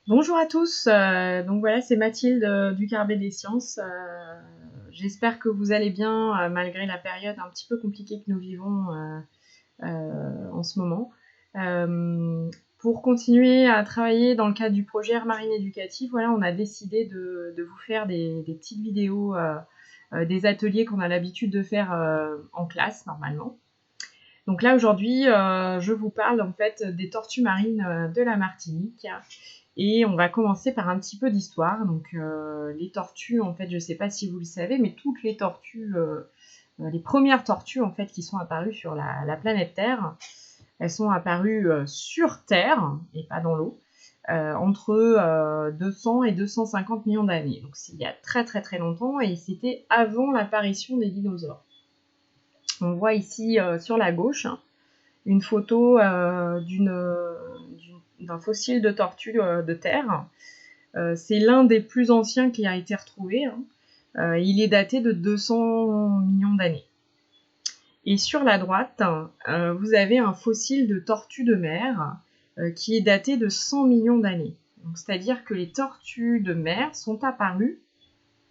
Bonjour à tous, donc voilà, c'est Mathilde du Carbet des Sciences. J'espère que vous allez bien malgré la période un petit peu compliquée que nous vivons en ce moment. Pour continuer à travailler dans le cadre du projet Air Marine Éducatif, voilà, on a décidé de vous faire des petites vidéos, des ateliers qu'on a l'habitude de faire en classe normalement. Donc là aujourd'hui, je vous parle en fait des tortues marines de la Martinique. Et on va commencer par un petit peu d'histoire. Donc les tortues, en fait, je ne sais pas si vous le savez, mais toutes les tortues, les premières tortues en fait qui sont apparues sur la planète Terre, elles sont apparues sur Terre et pas dans l'eau, entre 200 et 250 millions d'années. Donc c'est il y a très très très longtemps et c'était avant l'apparition des dinosaures. On voit ici sur la gauche une photo d'un fossile de tortue de terre. C'est l'un des plus anciens qui a été retrouvé. Il est daté de 200 millions d'années. Et sur la droite, vous avez un fossile de tortue de mer qui est daté de 100 millions d'années. C'est-à-dire que les tortues de mer sont apparues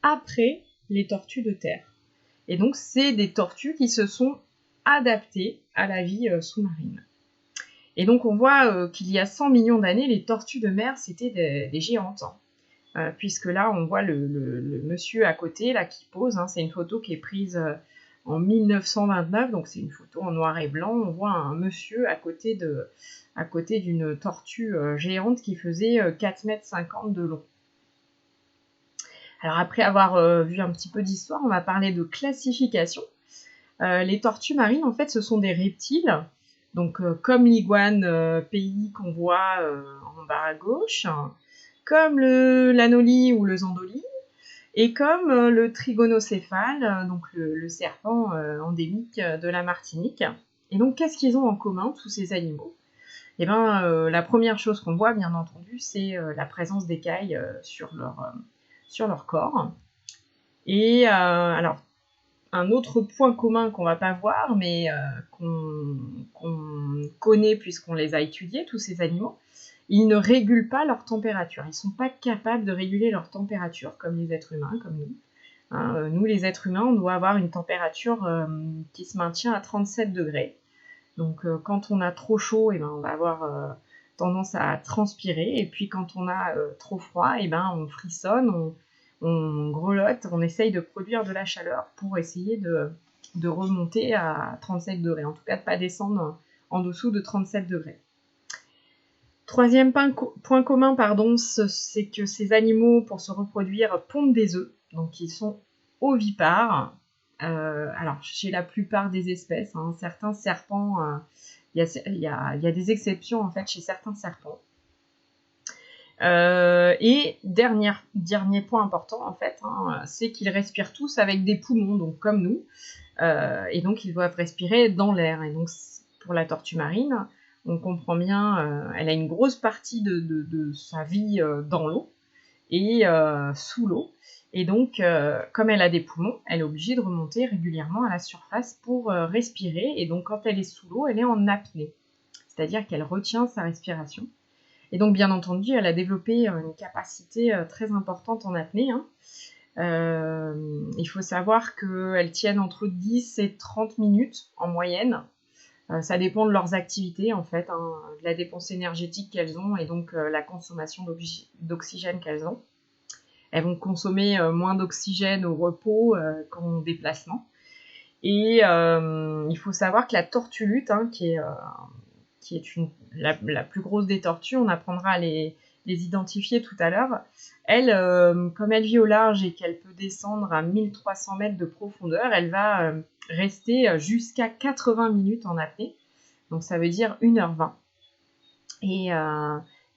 après les tortues de terre. Et donc, c'est des tortues qui se sont adaptées à la vie sous-marine. Et donc, on voit qu'il y a 100 millions d'années, les tortues de mer, c'était des géantes. Puisque là, on voit le monsieur à côté, là, qui pose. C'est une photo qui est prise en 1929, donc c'est une photo en noir et blanc. On voit un monsieur à côté d'une tortue géante qui faisait 4,50 m de long. Alors après avoir vu un petit peu d'histoire, on va parler de classification. Les tortues marines, en fait, ce sont des reptiles, donc comme l'iguane pays qu'on voit en bas à gauche, comme l'anoli ou le zandoli, et comme le trigonocéphale, donc le serpent endémique de la Martinique. Et donc, qu'est-ce qu'ils ont en commun, tous ces animaux? Eh bien, la première chose qu'on voit, bien entendu, c'est la présence d'écailles sur leur corps. Et alors, un autre point commun qu'on ne va pas voir, mais qu'on connaît puisqu'on les a étudiés, tous ces animaux, ils ne régulent pas leur température. Ils ne sont pas capables de réguler leur température comme les êtres humains, comme nous. Nous, les êtres humains, on doit avoir une température qui se maintient à 37 degrés. Donc, quand on a trop chaud, eh ben, on va avoir tendance à transpirer. Et puis, quand on a trop froid, eh ben, on frissonne, on grelotte, on essaye de produire de la chaleur pour essayer de remonter à 37 degrés. En tout cas, de ne pas descendre en dessous de 37 degrés. Troisième point commun, c'est que ces animaux, pour se reproduire, pondent des œufs. Donc, ils sont ovipares. Alors, chez la plupart des espèces, certains serpents, il y a des exceptions en fait chez certains serpents. Et dernier point important en fait, c'est qu'ils respirent tous avec des poumons, donc comme nous, et donc ils doivent respirer dans l'air. Et donc pour la tortue marine, on comprend bien, elle a une grosse partie de sa vie dans l'eau et sous l'eau. Et donc, comme elle a des poumons, elle est obligée de remonter régulièrement à la surface pour respirer. Et donc, quand elle est sous l'eau, elle est en apnée, c'est-à-dire qu'elle retient sa respiration. Et donc, bien entendu, elle a développé une capacité très importante en apnée. Il faut savoir qu'elles tiennent entre 10 et 30 minutes en moyenne. Ça dépend de leurs activités, en fait, de la dépense énergétique qu'elles ont et donc la consommation d'oxygène qu'elles ont. Elles vont consommer moins d'oxygène au repos qu'en déplacement. Et il faut savoir que la tortue lutte, qui est la plus grosse des tortues, on apprendra à les identifier tout à l'heure, elle, comme elle vit au large et qu'elle peut descendre à 1300 mètres de profondeur, elle va rester jusqu'à 80 minutes en apnée. Donc ça veut dire 1h20. Et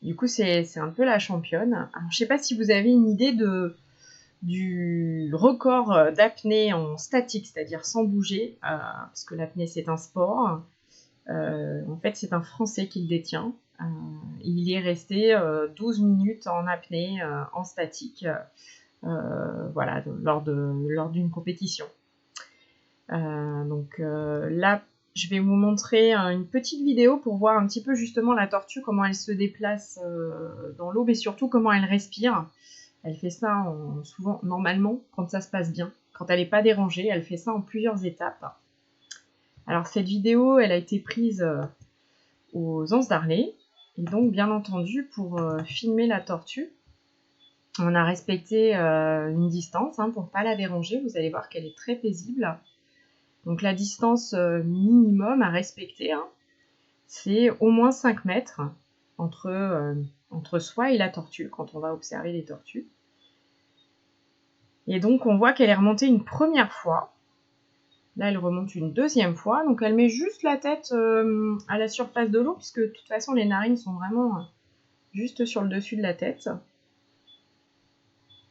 du coup, c'est un peu la championne. Alors, je ne sais pas si vous avez une idée du record d'apnée en statique, c'est-à-dire sans bouger, parce que l'apnée c'est un sport. En fait, c'est un Français qui le détient. Il est resté 12 minutes en apnée, en statique, voilà, lors d'une compétition. Donc la je vais vous montrer une petite vidéo pour voir un petit peu justement la tortue, comment elle se déplace dans l'eau, mais surtout comment elle respire. Elle fait ça souvent, normalement, quand ça se passe bien. Quand elle n'est pas dérangée, elle fait ça en plusieurs étapes. Alors cette vidéo, elle a été prise aux Anses d'Arlet. Et donc, bien entendu, pour filmer la tortue, on a respecté une distance pour ne pas la déranger. Vous allez voir qu'elle est très paisible. Donc la distance minimum à respecter, c'est au moins 5 mètres entre soi et la tortue, quand on va observer les tortues. Et donc on voit qu'elle est remontée une première fois. Là, elle remonte une deuxième fois. Donc elle met juste la tête à la surface de l'eau, puisque de toute façon les narines sont vraiment juste sur le dessus de la tête.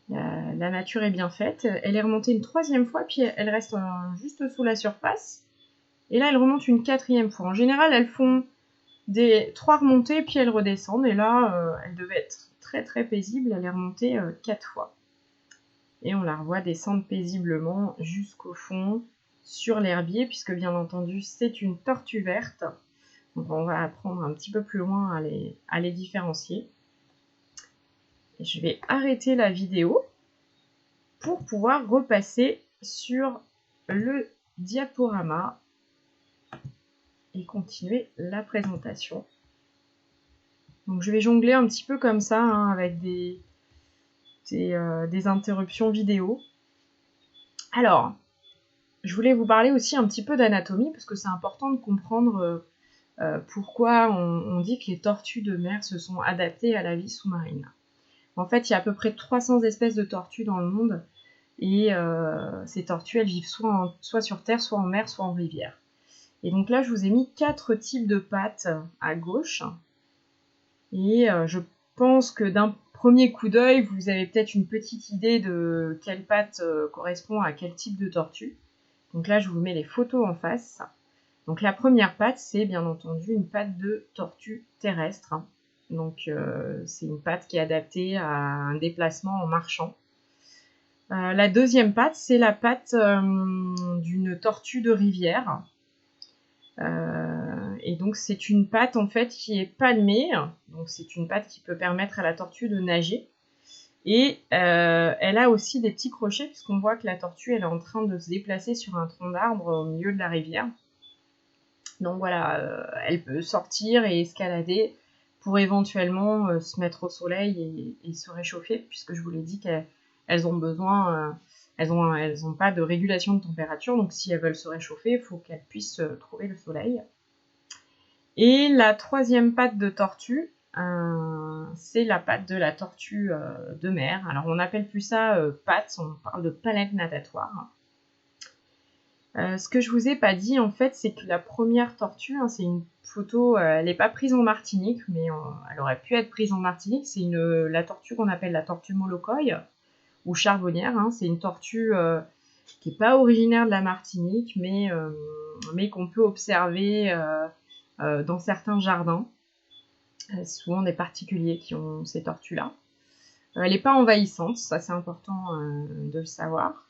La nature est bien faite. Elle est remontée une troisième fois, puis elle reste juste sous la surface. Et là, elle remonte une quatrième fois. En général, elles font 3 remontées, puis elles redescendent. Et là, elle devait être très très paisible. Elle est remontée 4 fois. Et on la revoit descendre paisiblement jusqu'au fond sur l'herbier, puisque bien entendu, c'est une tortue verte. Donc on va apprendre un petit peu plus loin à les différencier. Et je vais arrêter la vidéo pour pouvoir repasser sur le diaporama et continuer la présentation. Donc je vais jongler un petit peu comme ça, avec des interruptions vidéo. Alors, je voulais vous parler aussi un petit peu d'anatomie, parce que c'est important de comprendre pourquoi on dit que les tortues de mer se sont adaptées à la vie sous-marine. En fait, il y a à peu près 300 espèces de tortues dans le monde, et ces tortues, elles vivent soit sur terre, soit en mer, soit en rivière. Et donc là, je vous ai mis 4 types de pattes à gauche. Et je pense que d'un premier coup d'œil, vous avez peut-être une petite idée de quelle patte correspond à quel type de tortue. Donc là, je vous mets les photos en face. Donc la première patte, c'est bien entendu une patte de tortue terrestre. Donc c'est une patte qui est adaptée à un déplacement en marchant. La deuxième patte, c'est la patte d'une tortue de rivière. Et donc c'est une patte en fait qui est palmée, donc c'est une patte qui peut permettre à la tortue de nager. Et elle a aussi des petits crochets, puisqu'on voit que la tortue elle est en train de se déplacer sur un tronc d'arbre au milieu de la rivière. Donc voilà, elle peut sortir et escalader pour éventuellement se mettre au soleil et se réchauffer, puisque je vous l'ai dit qu'elles ont besoin, elles ont pas de régulation de température, donc si elles veulent se réchauffer, il faut qu'elles puissent trouver le soleil. Et la troisième patte de tortue, c'est la patte de la tortue de mer. Alors on n'appelle plus ça patte, on parle de palette natatoire. Ce que je vous ai pas dit en fait, c'est que la première tortue, c'est une photo, elle n'est pas prise en Martinique, mais elle aurait pu être prise en Martinique. C'est la tortue qu'on appelle la tortue molocoï ou charbonnière. C'est une tortue qui n'est pas originaire de la Martinique, mais qu'on peut observer dans certains jardins. Souvent des particuliers qui ont ces tortues-là. Elle n'est pas envahissante, ça c'est important de le savoir.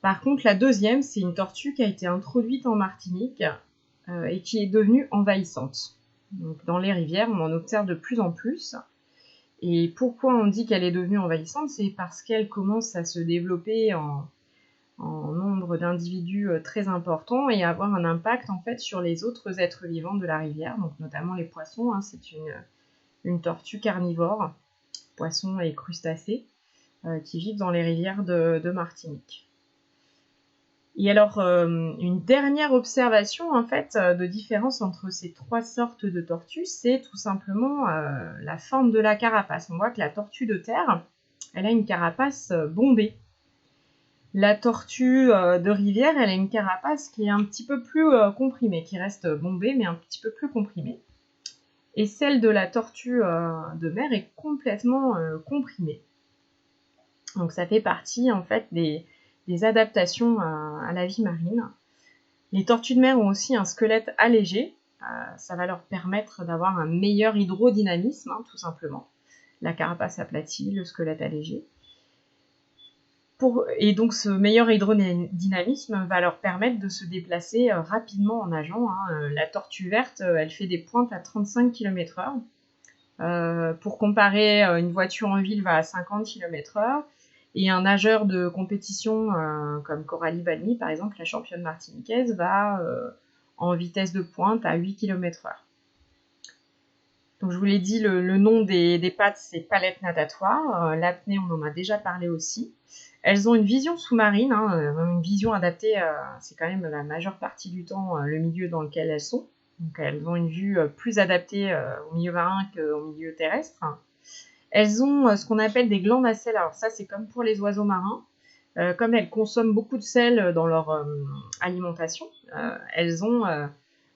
Par contre, la deuxième, c'est une tortue qui a été introduite en Martinique et qui est devenue envahissante. Donc, dans les rivières, on en observe de plus en plus. Et pourquoi on dit qu'elle est devenue envahissante? C'est parce qu'elle commence à se développer en nombre d'individus très important et à avoir un impact en fait sur les autres êtres vivants de la rivière, donc notamment les poissons. C'est une tortue carnivore, poissons et crustacés, qui vivent dans les rivières de Martinique. Et alors, une dernière observation en fait de différence entre ces 3 sortes de tortues, c'est tout simplement la forme de la carapace. On voit que la tortue de terre, elle a une carapace bombée. La tortue de rivière, elle a une carapace qui est un petit peu plus comprimée, qui reste bombée mais un petit peu plus comprimée. Et celle de la tortue de mer est complètement comprimée. Donc ça fait partie en fait des adaptations à la vie marine. Les tortues de mer ont aussi un squelette allégé. Ça va leur permettre d'avoir un meilleur hydrodynamisme, tout simplement. La carapace aplatie, le squelette allégé. Et donc ce meilleur hydrodynamisme va leur permettre de se déplacer rapidement en nageant. La tortue verte, elle fait des pointes à 35 km/h. Pour comparer, une voiture en ville va à 50 km/h. Et un nageur de compétition comme Coralie Balmy, par exemple, la championne martiniquaise, va en vitesse de pointe à 8 km/h. Donc je vous l'ai dit, le nom des pattes, c'est palettes natatoires. L'apnée, on en a déjà parlé aussi. Elles ont une vision sous-marine, une vision adaptée, c'est quand même la majeure partie du temps le milieu dans lequel elles sont. Donc elles ont une vue plus adaptée au milieu marin qu'au milieu terrestre. Elles ont ce qu'on appelle des glandes à sel. Alors ça, c'est comme pour les oiseaux marins. Comme elles consomment beaucoup de sel dans leur alimentation, elles ont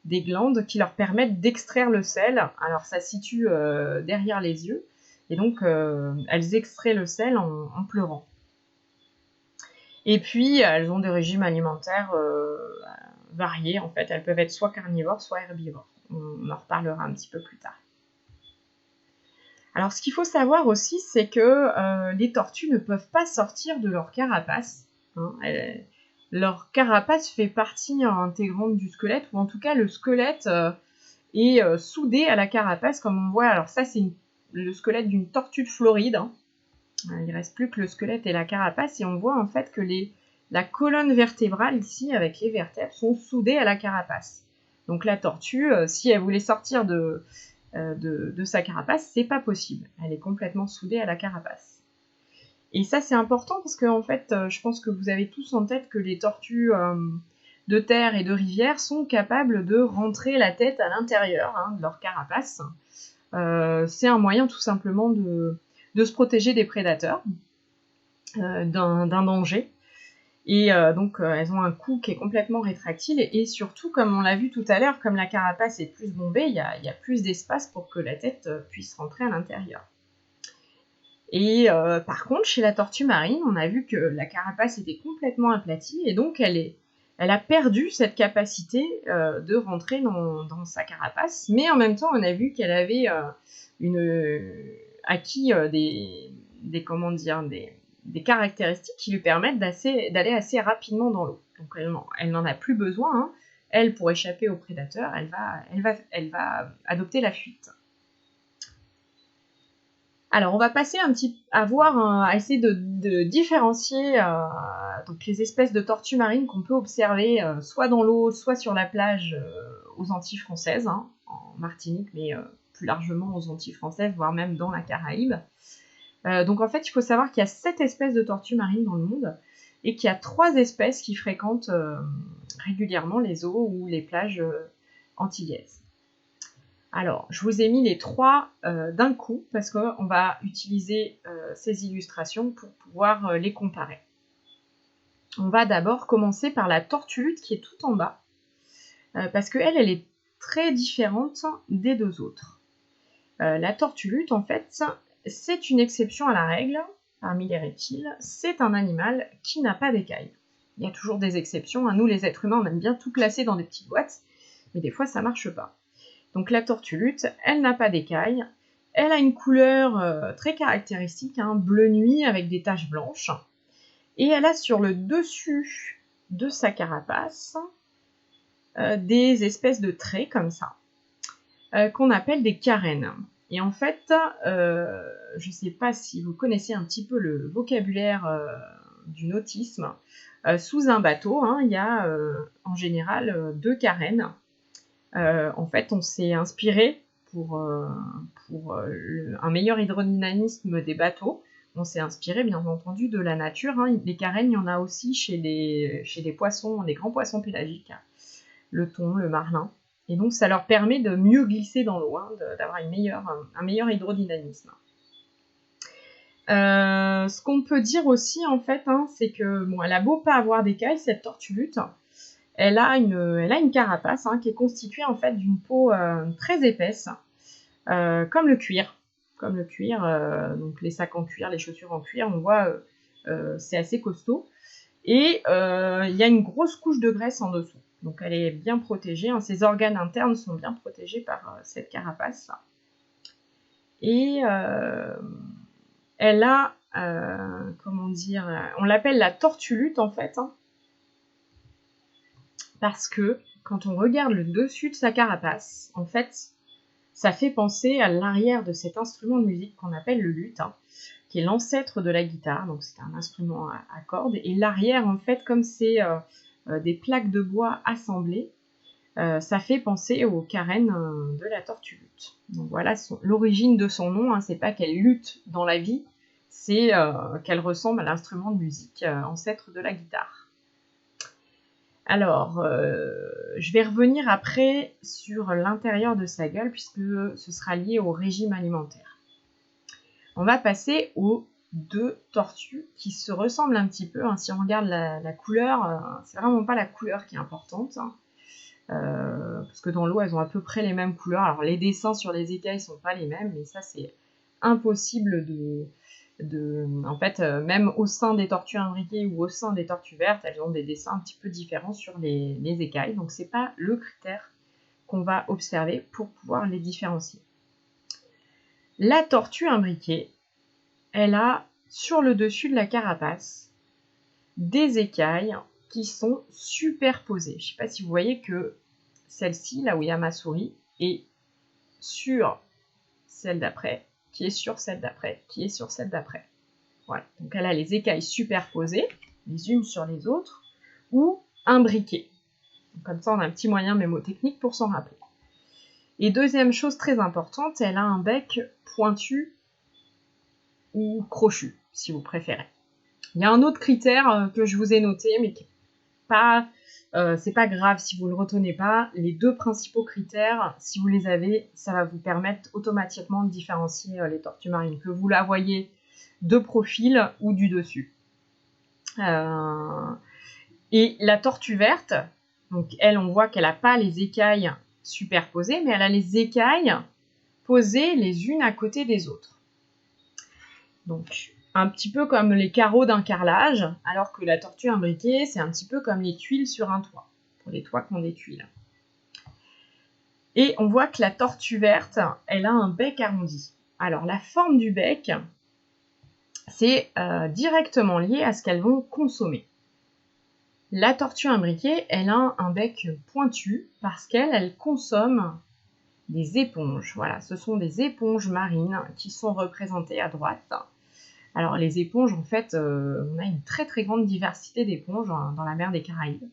des glandes qui leur permettent d'extraire le sel. Alors ça se situe derrière les yeux. Et donc elles extraient le sel en pleurant. Et puis, elles ont des régimes alimentaires variés, en fait. Elles peuvent être soit carnivores, soit herbivores. On en reparlera un petit peu plus tard. Alors, ce qu'il faut savoir aussi, c'est que les tortues ne peuvent pas sortir de leur carapace. Leur carapace fait partie intégrante du squelette, ou en tout cas, le squelette est soudé à la carapace, comme on voit. Alors ça, c'est le squelette d'une tortue de Floride. Il ne reste plus que le squelette et la carapace, et on voit en fait que la colonne vertébrale ici, avec les vertèbres, sont soudées à la carapace. Donc la tortue, si elle voulait sortir de sa carapace, c'est pas possible. Elle est complètement soudée à la carapace. Et ça, c'est important parce que en fait, je pense que vous avez tous en tête que les tortues de terre et de rivière sont capables de rentrer la tête à l'intérieur de leur carapace. C'est un moyen tout simplement de se protéger des prédateurs, d'un danger. Et donc elles ont un cou qui est complètement rétractile et surtout, comme on l'a vu tout à l'heure, comme la carapace est plus bombée, il y a plus d'espace pour que la tête puisse rentrer à l'intérieur. Et par contre, chez la tortue marine, on a vu que la carapace était complètement aplatie et donc elle a perdu cette capacité de rentrer dans sa carapace, mais en même temps, on a vu qu'elle avait acquis des caractéristiques qui lui permettent d'aller assez rapidement dans l'eau. Donc elle n'en a plus besoin. Elle, pour échapper aux prédateurs, elle va adopter la fuite. Alors, on va passer à essayer de différencier donc les espèces de tortues marines qu'on peut observer soit dans l'eau, soit sur la plage aux Antilles françaises, en Martinique, mais plus largement aux Antilles françaises, voire même dans la Caraïbe. Donc en fait, il faut savoir qu'il y a 7 espèces de tortues marines dans le monde et qu'il y a 3 espèces qui fréquentent régulièrement les eaux ou les plages antillaises. Alors, je vous ai mis les 3 d'un coup parce qu'on va utiliser ces illustrations pour pouvoir les comparer. On va d'abord commencer par la tortue lutte qui est tout en bas parce qu'elle est très différente des 2 autres. La tortue lutte, en fait, c'est une exception à la règle parmi les reptiles. C'est un animal qui n'a pas d'écailles. Il y a toujours des exceptions. Nous, les êtres humains, on aime bien tout classer dans des petites boîtes, mais des fois, ça marche pas. Donc la tortue lutte, elle n'a pas d'écailles. Elle a une couleur très caractéristique, bleu nuit avec des taches blanches. Et elle a sur le dessus de sa carapace des espèces de traits comme ça, qu'on appelle des carènes. Et en fait, je ne sais pas si vous connaissez un petit peu le vocabulaire du nautisme. Sous un bateau, il y a en général 2 carènes. En fait, on s'est inspiré pour un meilleur hydrodynamisme des bateaux. On s'est inspiré, bien entendu, de la nature. Les carènes, il y en a aussi chez les poissons, les grands poissons pélagiques, le thon, le marlin. Et donc, ça leur permet de mieux glisser dans l'eau, d'avoir un meilleur hydrodynamisme. Ce qu'on peut dire aussi, en fait, c'est que, elle a beau pas avoir d'écailles, cette tortue lutte, elle a une carapace qui est constituée, en fait, d'une peau très épaisse, comme le cuir. Donc les sacs en cuir, les chaussures en cuir, on voit, c'est assez costaud. Et il y a une grosse couche de graisse en dessous. Donc elle est bien protégée, ses organes internes sont bien protégés par cette carapace. Et elle a comment dire, on l'appelle la tortue lutte en fait, hein, parce que quand on regarde le dessus de sa carapace, en fait, ça fait penser à l'arrière de cet instrument de musique qu'on appelle le luth, hein, qui est l'ancêtre de la guitare, donc c'est un instrument à cordes, et l'arrière, en fait, comme c'est des plaques de bois assemblées, ça fait penser aux carènes de la tortue lutte. Donc voilà l'origine de son nom, hein, c'est pas qu'elle lutte dans la vie, c'est qu'elle ressemble à l'instrument de musique ancêtre de la guitare. Alors, je vais revenir après sur l'intérieur de sa gueule, puisque ce sera lié au régime alimentaire. On va passer aux deux tortues qui se ressemblent un petit peu, hein. Si on regarde la couleur, c'est vraiment pas la couleur qui est importante, hein. Parce que dans l'eau, elles ont à peu près les mêmes couleurs. Alors, les dessins sur les écailles sont pas les mêmes, mais ça, c'est impossible en fait, même au sein des tortues imbriquées ou au sein des tortues vertes, elles ont des dessins un petit peu différents sur les écailles. Donc, c'est pas le critère qu'on va observer pour pouvoir les différencier. La tortue imbriquée, elle a sur le dessus de la carapace des écailles qui sont superposées. Je ne sais pas si vous voyez que celle-ci, là où il y a ma souris, est sur celle d'après, qui est sur celle d'après, qui est sur celle d'après. Voilà. Donc elle a les écailles superposées, les unes sur les autres, ou imbriquées. Donc, comme ça, on a un petit moyen mémotechnique pour s'en rappeler. Et deuxième chose très importante, elle a un bec pointu ou crochu, si vous préférez. Il y a un autre critère que je vous ai noté, mais qui n'est pas, c'est pas grave si vous ne le retenez pas. Les deux principaux critères, si vous les avez, ça va vous permettre automatiquement de différencier les tortues marines, que vous la voyez de profil ou du dessus. Et la tortue verte, donc elle, on voit qu'elle n'a pas les écailles superposées, mais elle a les écailles posées les unes à côté des autres. Donc, un petit peu comme les carreaux d'un carrelage, alors que la tortue imbriquée, c'est un petit peu comme les tuiles sur un toit, pour les toits qui ont des tuiles. Et on voit que la tortue verte, elle a un bec arrondi. Alors, la forme du bec, c'est directement lié à ce qu'elles vont consommer. La tortue imbriquée, elle a un bec pointu parce qu'elle consomme des éponges. Voilà, ce sont des éponges marines qui sont représentées à droite. Alors les éponges, en fait, on a une très très grande diversité d'éponges dans la mer des Caraïbes.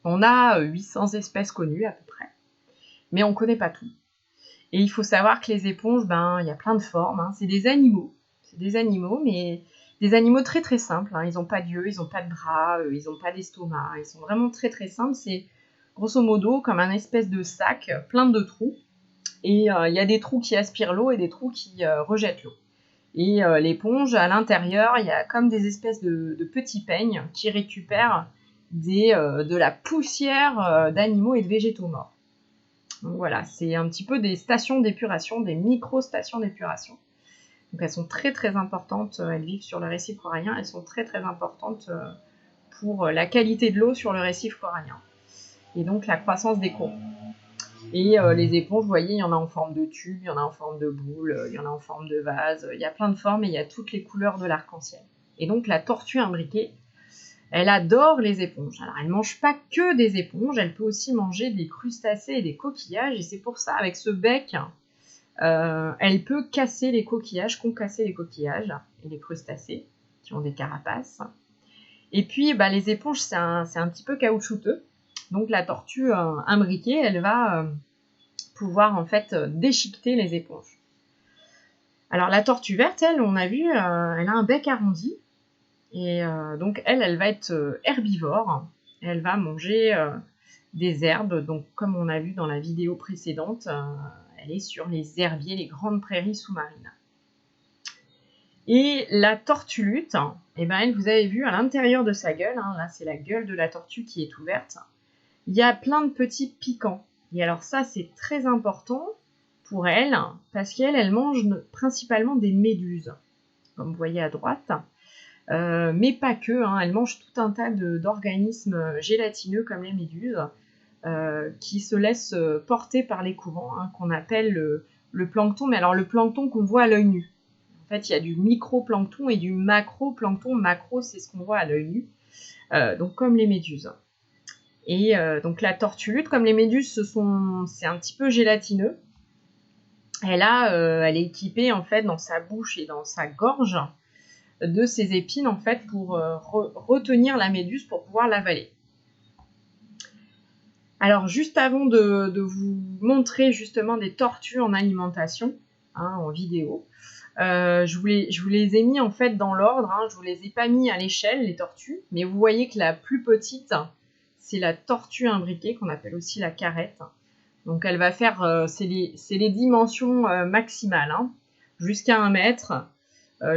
On a 800 espèces connues à peu près, mais on ne connaît pas tout. Et il faut savoir que les éponges, il y a plein de formes, hein. C'est des animaux, mais des animaux très très simples, hein. Ils n'ont pas d'yeux, ils n'ont pas de bras, ils n'ont pas d'estomac, ils sont vraiment très très simples. C'est grosso modo comme un espèce de sac plein de trous. Et il y a des trous qui aspirent l'eau et des trous qui rejettent l'eau. Et l'éponge, à l'intérieur, il y a comme des espèces de petits peignes qui récupèrent de la poussière d'animaux et de végétaux morts. Donc voilà, c'est un petit peu des stations d'épuration, des micro-stations d'épuration. Donc elles sont très très importantes, elles vivent sur le récif corallien, elles sont très très importantes pour la qualité de l'eau sur le récif corallien. Et donc la croissance des coraux. Et les éponges, vous voyez, il y en a en forme de tube, il y en a en forme de boule, il y en a en forme de vase, il y a plein de formes et il y a toutes les couleurs de l'arc-en-ciel. Et donc la tortue imbriquée, elle adore les éponges. Alors elle ne mange pas que des éponges, elle peut aussi manger des crustacés et des coquillages, et c'est pour ça, avec ce bec, elle peut casser les coquillages, concasser les coquillages et les crustacés, qui ont des carapaces. Et puis les éponges, c'est un petit peu caoutchouteux. Donc la tortue imbriquée, elle va pouvoir en fait déchiqueter les éponges. Alors la tortue verte, elle, on a vu, elle a un bec arrondi. Et donc elle va être herbivore. Elle va manger des herbes. Donc comme on a vu dans la vidéo précédente, elle est sur les herbiers, les grandes prairies sous-marines. Et la tortue lutte, elle, vous avez vu à l'intérieur de sa gueule, là c'est la gueule de la tortue qui est ouverte, il y a plein de petits piquants. Et alors ça, c'est très important pour elle, parce qu'elle mange principalement des méduses, comme vous voyez à droite. Mais pas que, elle mange tout un tas d'organismes gélatineux comme les méduses, qui se laissent porter par les courants, qu'on appelle le plancton. Mais alors le plancton qu'on voit à l'œil nu. En fait, il y a du microplancton et du macroplancton. Macro, c'est ce qu'on voit à l'œil nu, donc comme les méduses. Et donc la tortue lutte, comme les méduses, c'est un petit peu gélatineux. Elle est équipée en fait dans sa bouche et dans sa gorge de ces épines en fait pour retenir la méduse pour pouvoir l'avaler. Alors juste avant de vous montrer justement des tortues en alimentation, en vidéo, je vous les ai mis en fait dans l'ordre, je vous les ai pas mis à l'échelle les tortues, mais vous voyez que la plus petite, c'est la tortue imbriquée qu'on appelle aussi la carrette. Donc elle va faire, c'est les dimensions maximales, jusqu'à 1 mètre,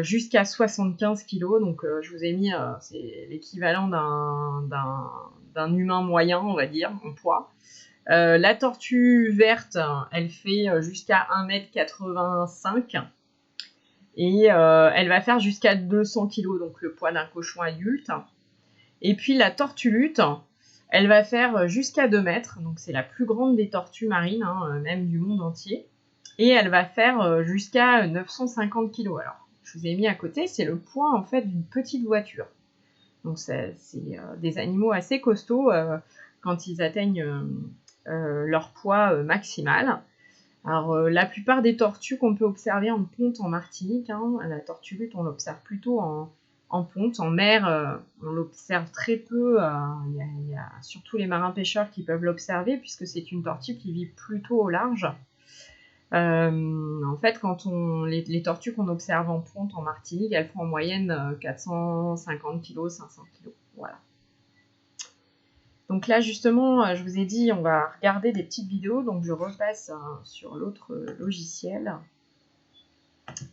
jusqu'à 75 kg. Donc je vous ai mis, c'est l'équivalent d'un humain moyen, on va dire, en poids. La tortue verte, elle fait jusqu'à 1,85 m. Et elle va faire jusqu'à 200 kg, donc le poids d'un cochon adulte. Et puis la tortue lutte, elle va faire jusqu'à 2 mètres, donc c'est la plus grande des tortues marines, même du monde entier. Et elle va faire jusqu'à 950 kg. Alors, je vous ai mis à côté, c'est le poids en fait d'une petite voiture. Donc c'est des animaux assez costauds quand ils atteignent leur poids maximal. Alors la plupart des tortues qu'on peut observer en ponte en Martinique, la tortue lutte, on l'observe plutôt en ponte. En mer, on l'observe très peu. Il y a surtout les marins pêcheurs qui peuvent l'observer puisque c'est une tortue qui vit plutôt au large. En fait, quand les tortues qu'on observe en ponte en Martinique, elles font en moyenne 450 kg, 500 kg. Voilà. Donc là, justement, je vous ai dit, on va regarder des petites vidéos. Donc je repasse sur l'autre logiciel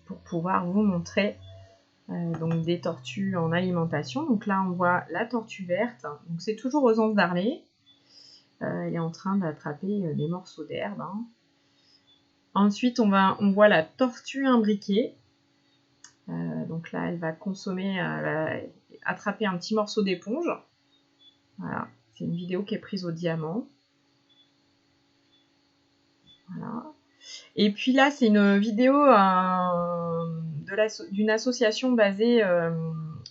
pour pouvoir vous montrer donc des tortues en alimentation. Donc là, on voit la tortue verte. Donc c'est toujours aux anses d'Arlay. Elle est en train d'attraper des morceaux d'herbe. Ensuite, on voit la tortue imbriquée. Donc là, elle va attraper un petit morceau d'éponge. Voilà, c'est une vidéo qui est prise au diamant. Voilà. Et puis là, c'est une vidéo d'une association basée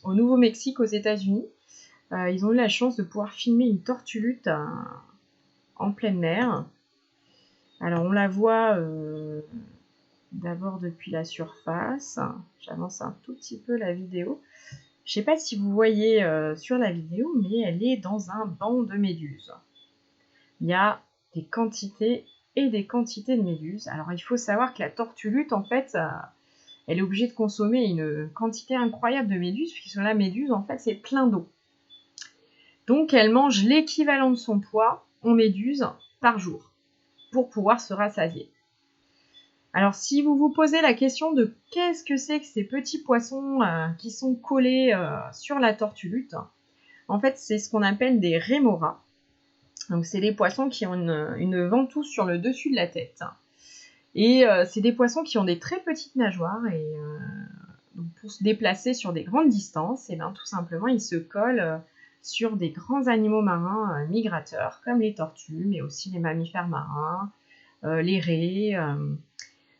au Nouveau-Mexique, aux États-Unis. Ils ont eu la chance de pouvoir filmer une tortue lutte en pleine mer. Alors, on la voit d'abord depuis la surface. J'avance un tout petit peu la vidéo. Je ne sais pas si vous voyez sur la vidéo, mais elle est dans un banc de méduses. Il y a des quantités et des quantités de méduses. Alors, il faut savoir que la tortue lutte, en fait, elle est obligée de consommer une quantité incroyable de méduses, puisque la méduse, en fait, c'est plein d'eau. Donc, elle mange l'équivalent de son poids en méduses par jour pour pouvoir se rassasier. Alors, si vous vous posez la question de qu'est-ce que c'est que ces petits poissons qui sont collés sur la tortue lutte, en fait, c'est ce qu'on appelle des rémoras. Donc, c'est des poissons qui ont une ventouse sur le dessus de la tête. Et c'est des poissons qui ont des très petites nageoires. Et donc pour se déplacer sur des grandes distances, et bien, tout simplement, ils se collent sur des grands animaux marins migrateurs, comme les tortues, mais aussi les mammifères marins, les raies.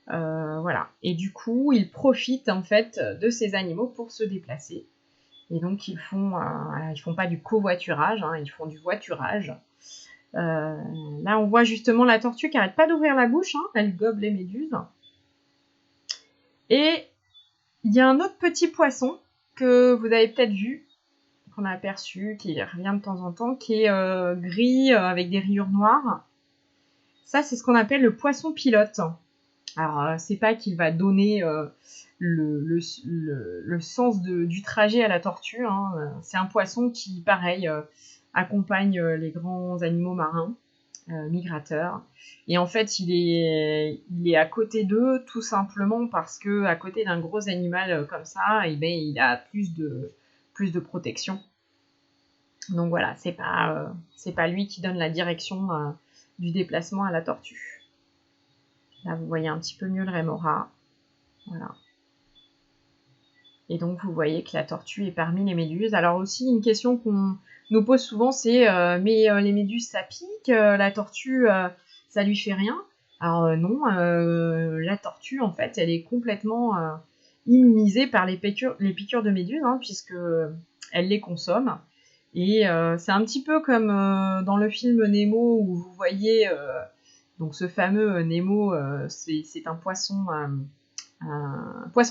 Voilà. Et du coup, ils profitent en fait de ces animaux pour se déplacer. Et donc, ils font pas du covoiturage, ils font du voiturage. Là, on voit justement la tortue qui n'arrête pas d'ouvrir la bouche, elle gobe les méduses. Et il y a un autre petit poisson que vous avez peut-être vu, qu'on a aperçu, qui revient de temps en temps, qui est gris avec des rayures noires. Ça, c'est ce qu'on appelle le poisson pilote. Alors, c'est pas qu'il va donner le sens du trajet à la tortue. C'est un poisson qui, pareil, accompagne les grands animaux marins migrateurs. Et en fait, il est à côté d'eux tout simplement parce que à côté d'un gros animal comme ça, il a plus de protection. Donc voilà, c'est pas lui qui donne la direction du déplacement à la tortue. Là, vous voyez un petit peu mieux le rémora. Voilà. Et donc, vous voyez que la tortue est parmi les méduses. Alors aussi, une question qu'on nous pose souvent, c'est mais les méduses, ça pique, la tortue, ça lui fait rien. Alors non, la tortue, en fait, elle est complètement immunisée par les piqûres de méduses, hein, puisque elle les consomme. Et c'est un petit peu comme dans le film Nemo où vous voyez donc ce fameux Nemo, c'est un poisson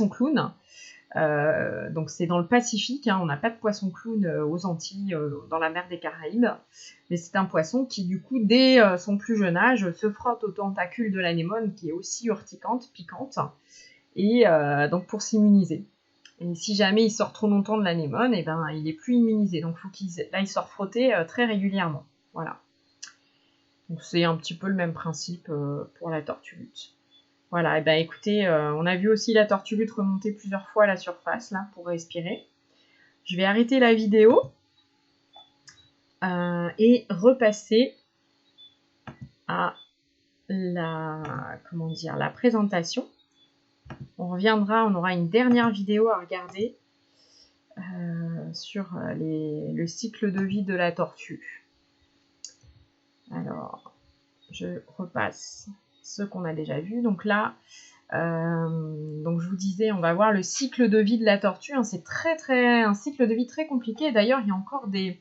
clown. Donc c'est dans le Pacifique, hein, on n'a pas de poisson clown aux Antilles, dans la mer des Caraïbes, mais c'est un poisson qui du coup dès son plus jeune âge se frotte aux tentacules de l'anémone qui est aussi urticante, piquante, et donc pour s'immuniser. Et si jamais il sort trop longtemps de l'anémone, et ben il est plus immunisé, donc faut il se refrotter très régulièrement. Voilà. Donc c'est un petit peu le même principe pour la tortue lutte. Voilà, et ben écoutez, on a vu aussi la tortue lutte remonter plusieurs fois à la surface là pour respirer. Je vais arrêter la vidéo et repasser à la présentation. On reviendra, on aura une dernière vidéo à regarder sur le cycle de vie de la tortue. Alors, je repasse ce qu'on a déjà vu. Donc là, donc je vous disais, on va voir le cycle de vie de la tortue. Hein, c'est un cycle de vie très compliqué. D'ailleurs, il y a encore des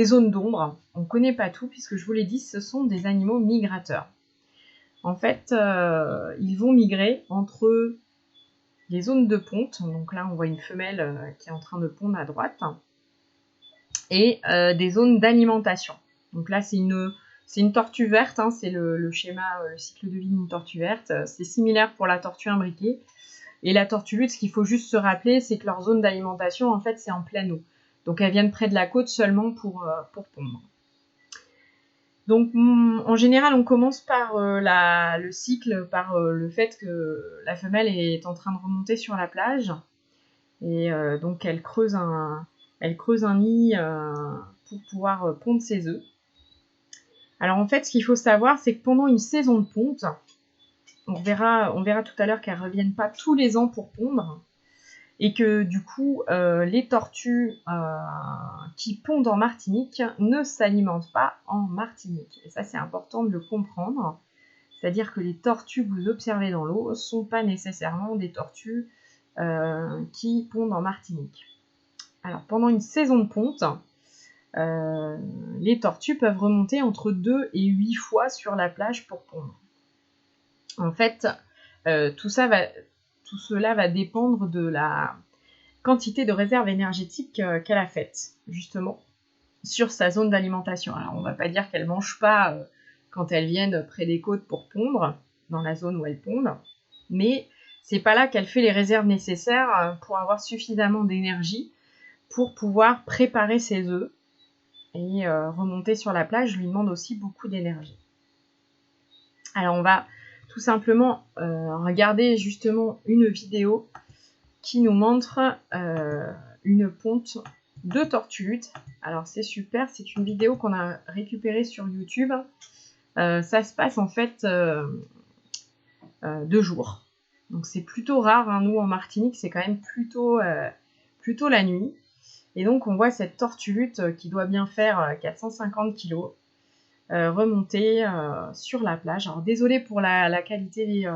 zones d'ombre. On ne connaît pas tout, puisque je vous l'ai dit, ce sont des animaux migrateurs. En fait, ils vont migrer entre les zones de ponte. Donc là, on voit une femelle qui est en train de pondre à droite. Et des zones d'alimentation. Donc là, c'est une tortue verte, hein, c'est le schéma, le cycle de vie d'une tortue verte. C'est similaire pour la tortue imbriquée. Et la tortue lutte, ce qu'il faut juste se rappeler, c'est que leur zone d'alimentation, en fait, c'est en pleine eau. Donc elles viennent près de la côte seulement pour pondre. Donc en général, on commence par le cycle, par le fait que la femelle est en train de remonter sur la plage. Et donc elle creuse un nid pour pouvoir pondre ses œufs. Alors en fait, ce qu'il faut savoir, c'est que pendant une saison de ponte, on verra tout à l'heure qu'elles ne reviennent pas tous les ans pour pondre, et que du coup, les tortues qui pondent en Martinique ne s'alimentent pas en Martinique. Et ça, c'est important de le comprendre. C'est-à-dire que les tortues que vous observez dans l'eau ne sont pas nécessairement des tortues qui pondent en Martinique. Alors pendant une saison de ponte, les tortues peuvent remonter entre 2 et 8 fois sur la plage pour pondre. En fait, tout cela va dépendre de la quantité de réserve énergétique qu'elle a faite, justement, sur sa zone d'alimentation. Alors, on ne va pas dire qu'elles ne mangent pas quand elles viennent près des côtes pour pondre, dans la zone où elles pondent, mais c'est pas là qu'elle fait les réserves nécessaires pour avoir suffisamment d'énergie pour pouvoir préparer ses œufs et remonter sur la plage lui demande aussi beaucoup d'énergie. Alors on va tout simplement regarder justement une vidéo qui nous montre une ponte de tortue lutte. Alors c'est super, c'est une vidéo qu'on a récupérée sur YouTube. Ça se passe en fait 2 jours. Donc c'est plutôt rare, hein. Nous en Martinique c'est quand même plutôt la nuit. Et donc on voit cette tortue lutte qui doit bien faire 450 kg remonter sur la plage. Alors désolée pour la qualité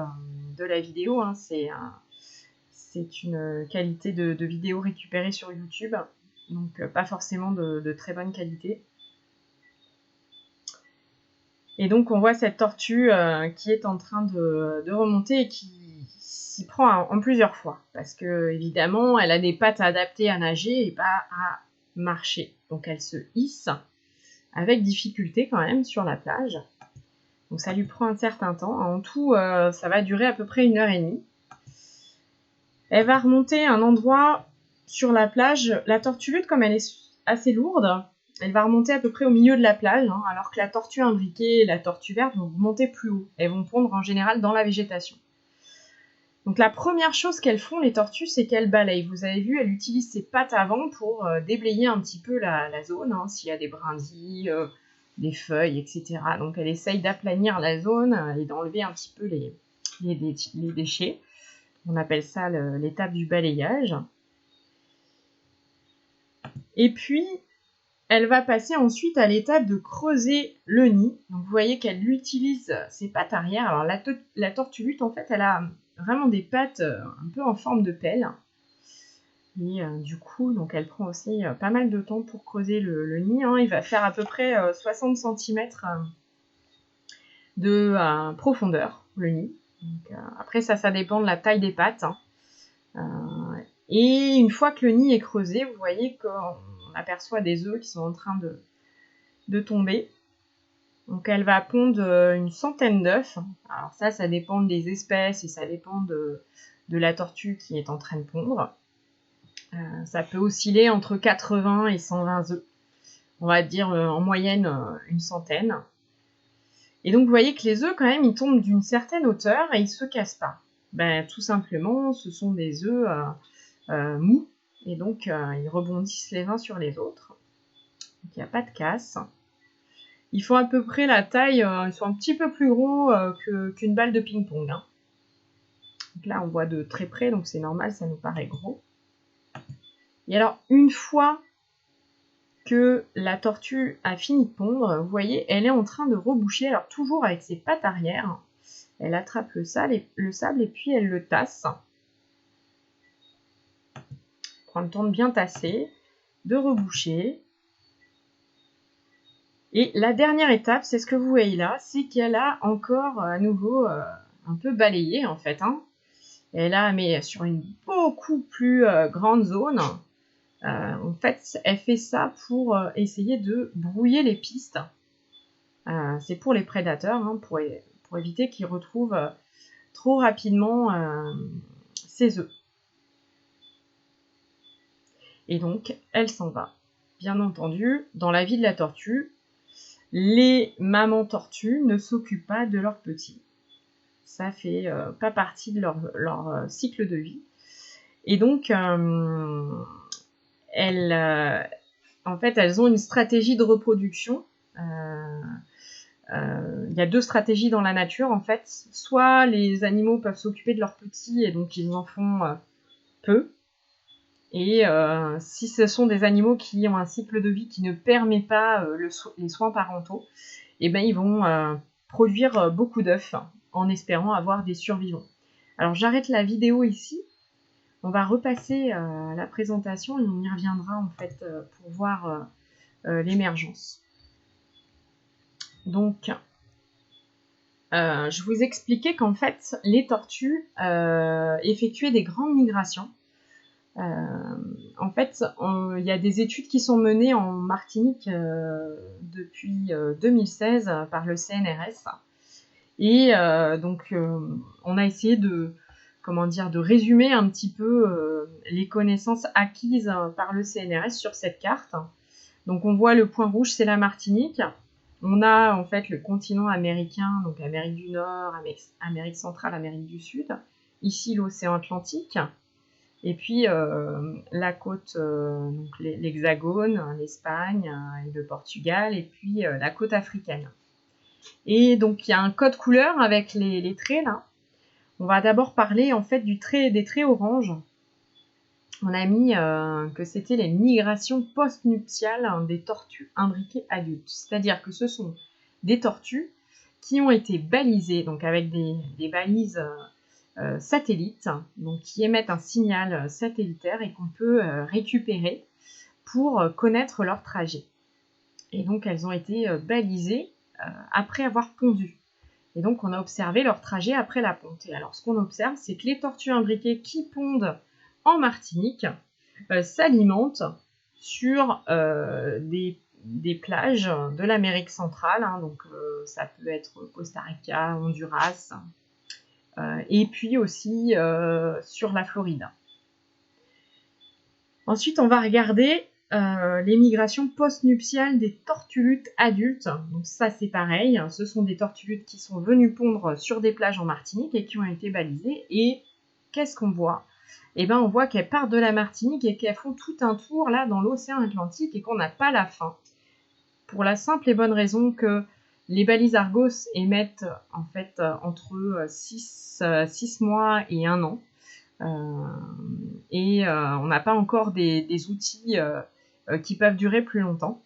de la vidéo, hein, c'est une qualité de vidéo récupérée sur YouTube, donc pas forcément de très bonne qualité. Et donc on voit cette tortue qui est en train de remonter et qui s'y prend en plusieurs fois, parce que évidemment elle a des pattes adaptées à nager et pas à marcher. Donc elle se hisse avec difficulté quand même sur la plage. Donc ça lui prend un certain temps. En tout, ça va durer à peu près 1h30. Elle va remonter un endroit sur la plage. La tortue lutte, comme elle est assez lourde, elle va remonter à peu près au milieu de la plage, hein, alors que la tortue imbriquée et la tortue verte vont remonter plus haut. Elles vont pondre en général dans la végétation. Donc la première chose qu'elles font, les tortues, c'est qu'elles balayent. Vous avez vu, elles utilisent ses pattes avant pour déblayer un petit peu la zone, hein, s'il y a des brindilles, des feuilles, etc. Donc elle essaye d'aplanir la zone et d'enlever un petit peu les déchets. On appelle ça l'étape du balayage. Et puis, elle va passer ensuite à l'étape de creuser le nid. Donc vous voyez qu'elle utilise ses pattes arrière. Alors la tortue lutte, en fait, elle a vraiment des pattes un peu en forme de pelle. Et du coup, donc elle prend aussi pas mal de temps pour creuser le nid. Hein. Il va faire à peu près 60 cm de profondeur, le nid. Donc, après, ça dépend de la taille des pattes. Hein. Et une fois que le nid est creusé, vous voyez qu'on aperçoit des œufs qui sont en train de tomber. Donc elle va pondre une centaine d'œufs. Alors ça dépend des espèces et ça dépend de la tortue qui est en train de pondre. Ça peut osciller entre 80 et 120 œufs. On va dire en moyenne une centaine. Et donc vous voyez que les œufs quand même ils tombent d'une certaine hauteur et ils se cassent pas. Ben, tout simplement ce sont des œufs mous et donc ils rebondissent les uns sur les autres. Donc il n'y a pas de casse. Ils font à peu près la taille, ils sont un petit peu plus gros qu'une balle de ping-pong. Hein. Donc là, on voit de très près, donc c'est normal, ça nous paraît gros. Et alors, une fois que la tortue a fini de pondre, vous voyez, elle est en train de reboucher, alors toujours avec ses pattes arrière. Elle attrape le sable et puis elle le tasse. Prend le temps de bien tasser, de reboucher. Et la dernière étape, c'est ce que vous voyez là, c'est qu'elle a encore à nouveau un peu balayé en fait. Hein. Et là, mais sur une beaucoup plus grande zone. En fait, elle fait ça pour essayer de brouiller les pistes. C'est pour les prédateurs, hein, pour éviter qu'ils retrouvent trop rapidement ses œufs. Et donc, elle s'en va. Bien entendu, dans la vie de la tortue, les mamans tortues ne s'occupent pas de leurs petits. Ça fait pas partie de leur cycle de vie. Et donc, elles ont une stratégie de reproduction. Il y a deux stratégies dans la nature, en fait. Soit les animaux peuvent s'occuper de leurs petits et donc ils en font peu. Et si ce sont des animaux qui ont un cycle de vie qui ne permet pas les soins parentaux, eh ben, ils vont produire beaucoup d'œufs en espérant avoir des survivants. Alors j'arrête la vidéo ici. On va repasser la présentation et on y reviendra en fait pour voir l'émergence. Donc, je vous expliquais qu'en fait, les tortues effectuaient des grandes migrations. En fait, il y a des études qui sont menées en Martinique depuis 2016 par le CNRS. Et donc, on a essayé de résumer un petit peu les connaissances acquises par le CNRS sur cette carte. Donc, on voit le point rouge, c'est la Martinique. On a en fait le continent américain, donc Amérique du Nord, Amérique centrale, Amérique du Sud. Ici, l'océan Atlantique. Et puis la côte, donc l'Hexagone, l'Espagne et le Portugal, et puis la côte africaine. Et donc il y a un code couleur avec les traits là. On va d'abord parler en fait des traits orange. On a mis que c'était les migrations post-nuptiales des tortues imbriquées adultes. C'est-à-dire que ce sont des tortues qui ont été balisées, donc avec des balises satellites, donc qui émettent un signal satellitaire et qu'on peut récupérer pour connaître leur trajet. Et donc elles ont été balisées après avoir pondu. Et donc on a observé leur trajet après la ponte. Et alors ce qu'on observe, c'est que les tortues imbriquées qui pondent en Martinique s'alimentent sur des plages de l'Amérique centrale, hein, donc ça peut être Costa Rica, Honduras, et puis aussi sur la Floride. Ensuite, on va regarder les migrations post-nuptiales des tortulutes adultes. Donc ça, c'est pareil. Ce sont des tortulutes qui sont venues pondre sur des plages en Martinique et qui ont été balisées. Et qu'est-ce qu'on voit ? Eh bien, on voit qu'elles partent de la Martinique et qu'elles font tout un tour là dans l'océan Atlantique et qu'on n'a pas la fin. Pour la simple et bonne raison que les balises Argos émettent en fait entre 6 mois et 1 an. Et on n'a pas encore des outils qui peuvent durer plus longtemps.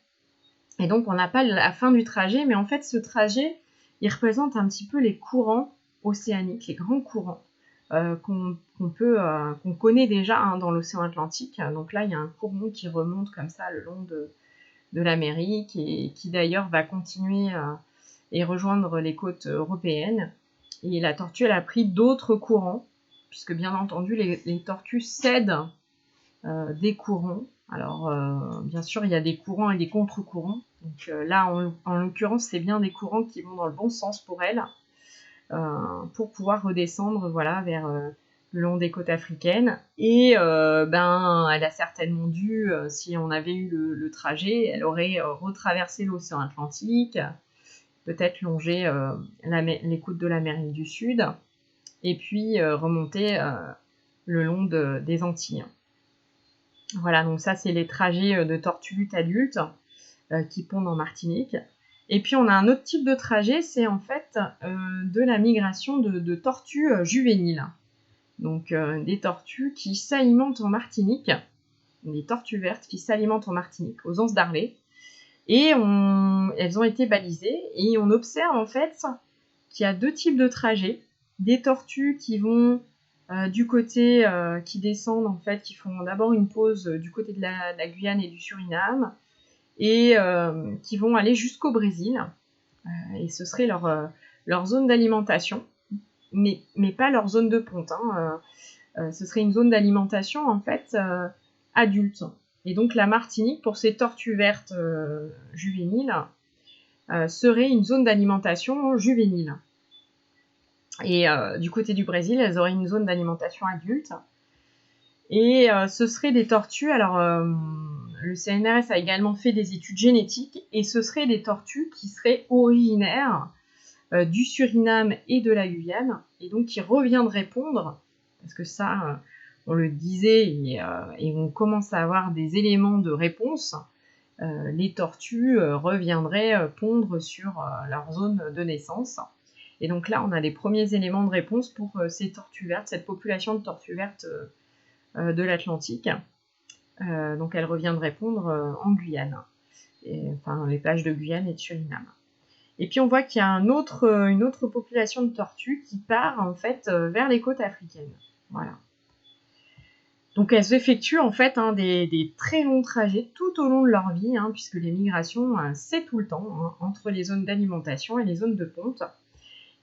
Et donc on n'a pas la fin du trajet, mais en fait ce trajet, il représente un petit peu les courants océaniques, les grands courants. qu'on connaît déjà hein, dans l'océan Atlantique. Donc là, il y a un courant qui remonte comme ça le long de l'Amérique et qui d'ailleurs va continuer et rejoindre les côtes européennes. Et la tortue, elle a pris d'autres courants, puisque bien entendu, les tortues cèdent des courants. Alors, bien sûr, il y a des courants et des contre-courants. Donc là, en l'occurrence, c'est bien des courants qui vont dans le bon sens pour elles, pour pouvoir redescendre voilà, vers le long des côtes africaines. Et elle a certainement dû, si on avait eu le trajet, elle aurait retraversé l'océan Atlantique, peut-être longer les côtes de l'Amérique du Sud, et puis remonter le long des Antilles. Voilà, donc ça, c'est les trajets de tortues lutte adultes qui pondent en Martinique. Et puis, on a un autre type de trajet, c'est en fait de la migration de tortues juvéniles. Donc, des tortues qui s'alimentent en Martinique, des tortues vertes qui s'alimentent en Martinique, aux anses d'Arlet. Et elles ont été balisées, et on observe en fait qu'il y a deux types de trajets. Des tortues qui vont du côté, qui descendent en fait, qui font d'abord une pause du côté de la Guyane et du Suriname, et qui vont aller jusqu'au Brésil. Et ce serait leur zone d'alimentation, mais pas leur zone de ponte. Ce serait une zone d'alimentation en fait adulte. Et donc la Martinique, pour ces tortues vertes juvéniles, serait une zone d'alimentation juvénile. Et du côté du Brésil, elles auraient une zone d'alimentation adulte. Et ce seraient des tortues, alors le CNRS a également fait des études génétiques, et ce seraient des tortues qui seraient originaires du Suriname et de la Guyane, et donc qui reviendraient pondre, parce que ça, on le disait, et on commence à avoir des éléments de réponse, les tortues reviendraient pondre sur leur zone de naissance. Et donc là, on a des premiers éléments de réponse pour ces tortues vertes, cette population de tortues vertes de l'Atlantique. Donc elles reviendraient pondre en Guyane, enfin les plages de Guyane et de Suriname. Et puis on voit qu'il y a une autre population de tortues qui part en fait vers les côtes africaines. Voilà. Donc elles effectuent en fait des très longs trajets tout au long de leur vie, puisque les migrations, c'est tout le temps, entre les zones d'alimentation et les zones de ponte.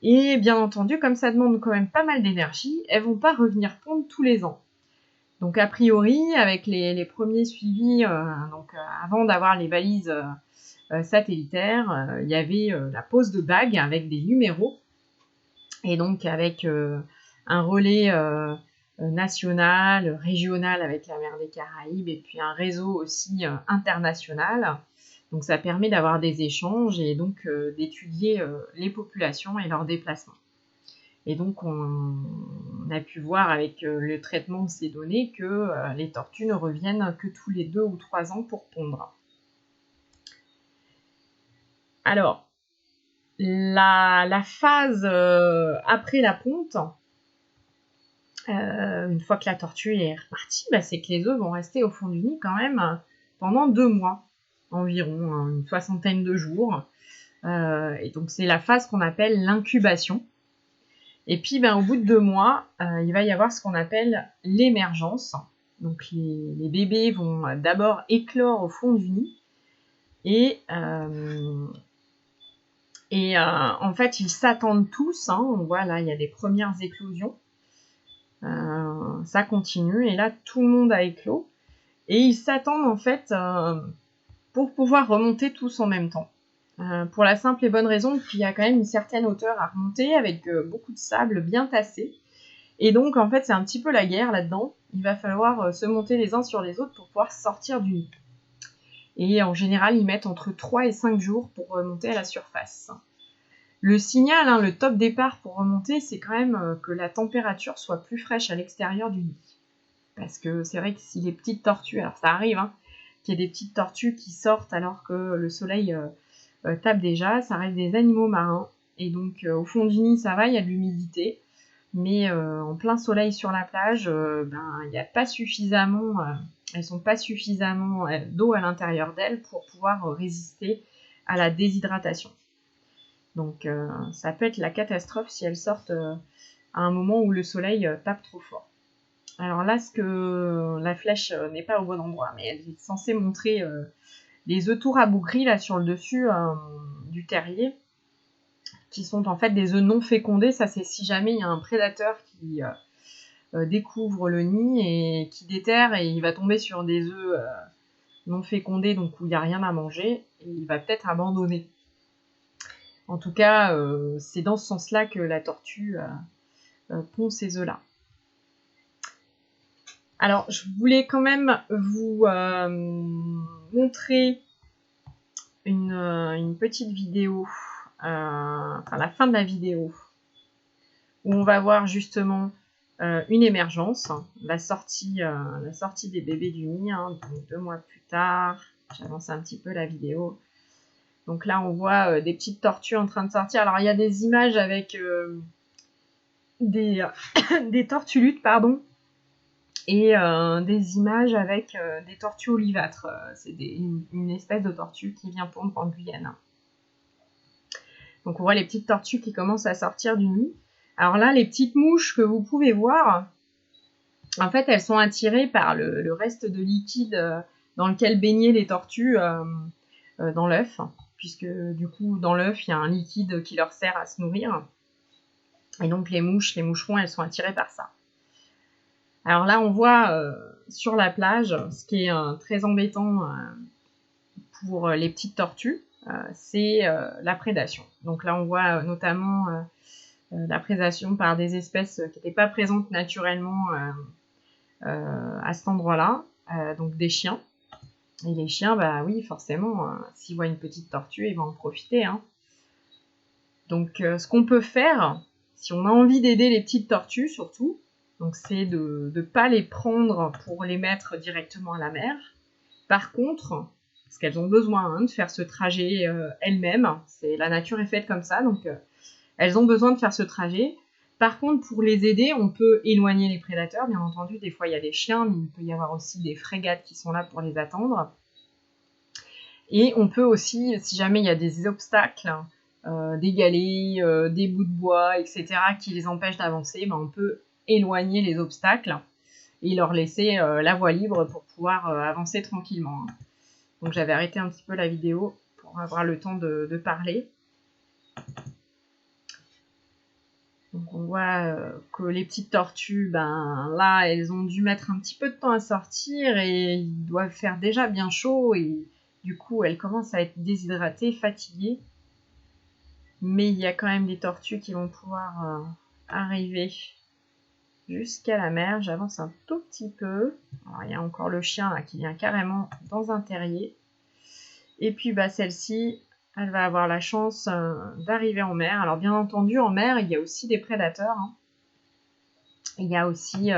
Et bien entendu, comme ça demande quand même pas mal d'énergie, elles vont pas revenir pondre tous les ans. Donc a priori, avec les premiers suivis, avant d'avoir les balises satellitaires, il y avait la pose de bagues avec des numéros, et donc avec un relais national, régional avec la mer des Caraïbes, et puis un réseau aussi international. Donc ça permet d'avoir des échanges et donc d'étudier les populations et leurs déplacements. Et donc on a pu voir avec le traitement de ces données que les tortues ne reviennent que tous les 2 ou 3 ans pour pondre. Alors, la phase après la ponte, une fois que la tortue est repartie, c'est que les œufs vont rester au fond du nid quand même pendant 2 mois environ, une soixantaine de jours. Et donc c'est la phase qu'on appelle l'incubation. Et puis au bout de 2 mois, il va y avoir ce qu'on appelle l'émergence. Donc les bébés vont d'abord éclore au fond du nid, et en fait ils s'attendent tous, on voit là il y a des premières éclosions. Ça continue, et là tout le monde a éclos, et ils s'attendent en fait pour pouvoir remonter tous en même temps. Pour la simple et bonne raison qu'il y a quand même une certaine hauteur à remonter, avec beaucoup de sable bien tassé. Et donc, en fait, c'est un petit peu la guerre là-dedans. Il va falloir se monter les uns sur les autres pour pouvoir sortir du nid. Et en général, ils mettent entre 3 et 5 jours pour remonter à la surface. Le signal, le top départ pour remonter, c'est quand même que la température soit plus fraîche à l'extérieur du nid. Parce que c'est vrai que si les petites tortues, alors ça arrive, qu'il y ait des petites tortues qui sortent alors que le soleil tape déjà, ça reste des animaux marins. Et donc au fond du nid, ça va, il y a de l'humidité. Mais en plein soleil sur la plage, il n'y a pas suffisamment, elles sont pas suffisamment d'eau à l'intérieur d'elles pour pouvoir résister à la déshydratation. Donc ça peut être la catastrophe si elles sortent à un moment où le soleil tape trop fort. Alors là, la flèche n'est pas au bon endroit, mais elle est censée montrer les œufs tout rabougris là sur le dessus du terrier, qui sont en fait des œufs non fécondés. Ça, c'est si jamais il y a un prédateur qui découvre le nid et qui déterre, et il va tomber sur des œufs non fécondés, donc où il n'y a rien à manger, et il va peut-être abandonner. En tout cas, c'est dans ce sens-là que la tortue pond ces œufs-là. Alors, je voulais quand même vous montrer une petite vidéo, enfin la fin de la vidéo, où on va voir justement une émergence, la sortie des bébés du nid, donc 2 mois plus tard. J'avance un petit peu la vidéo. Donc là, on voit des petites tortues en train de sortir. Alors, il y a des images avec des tortulutes, pardon, et des images avec des tortues olivâtres. C'est une espèce de tortue qui vient pondre en Guyane. Donc on voit les petites tortues qui commencent à sortir du nid. Alors là, les petites mouches que vous pouvez voir, en fait, elles sont attirées par le reste de liquide dans lequel baignaient les tortues dans l'œuf, puisque du coup, dans l'œuf, il y a un liquide qui leur sert à se nourrir. Et donc les moucherons, elles sont attirées par ça. Alors là, on voit sur la plage, ce qui est très embêtant pour les petites tortues, c'est la prédation. Donc là, on voit notamment la prédation par des espèces qui n'étaient pas présentes naturellement à cet endroit-là, donc des chiens. Et les chiens, bah oui, forcément, s'ils voient une petite tortue, ils vont en profiter. Hein. Donc ce qu'on peut faire, si on a envie d'aider les petites tortues surtout, donc c'est de ne pas les prendre pour les mettre directement à la mer. Par contre, parce qu'elles ont besoin de faire ce trajet elles-mêmes, la nature est faite comme ça, donc elles ont besoin de faire ce trajet. Par contre, pour les aider, on peut éloigner les prédateurs, bien entendu. Des fois, il y a des chiens, mais il peut y avoir aussi des frégates qui sont là pour les attendre. Et on peut aussi, si jamais il y a des obstacles, des galets, des bouts de bois, etc., qui les empêchent d'avancer, on peut éloigner les obstacles et leur laisser la voie libre pour pouvoir avancer tranquillement. Donc j'avais arrêté un petit peu la vidéo pour avoir le temps de parler. Donc on voit que les petites tortues, là, elles ont dû mettre un petit peu de temps à sortir et ils doivent faire déjà bien chaud et du coup, elles commencent à être déshydratées, fatiguées. Mais il y a quand même des tortues qui vont pouvoir arriver jusqu'à la mer. J'avance un tout petit peu. Alors, il y a encore le chien là qui vient carrément dans un terrier. Et puis celle-ci, elle va avoir la chance d'arriver en mer. Alors bien entendu, en mer, il y a aussi des prédateurs. Hein. Il y a aussi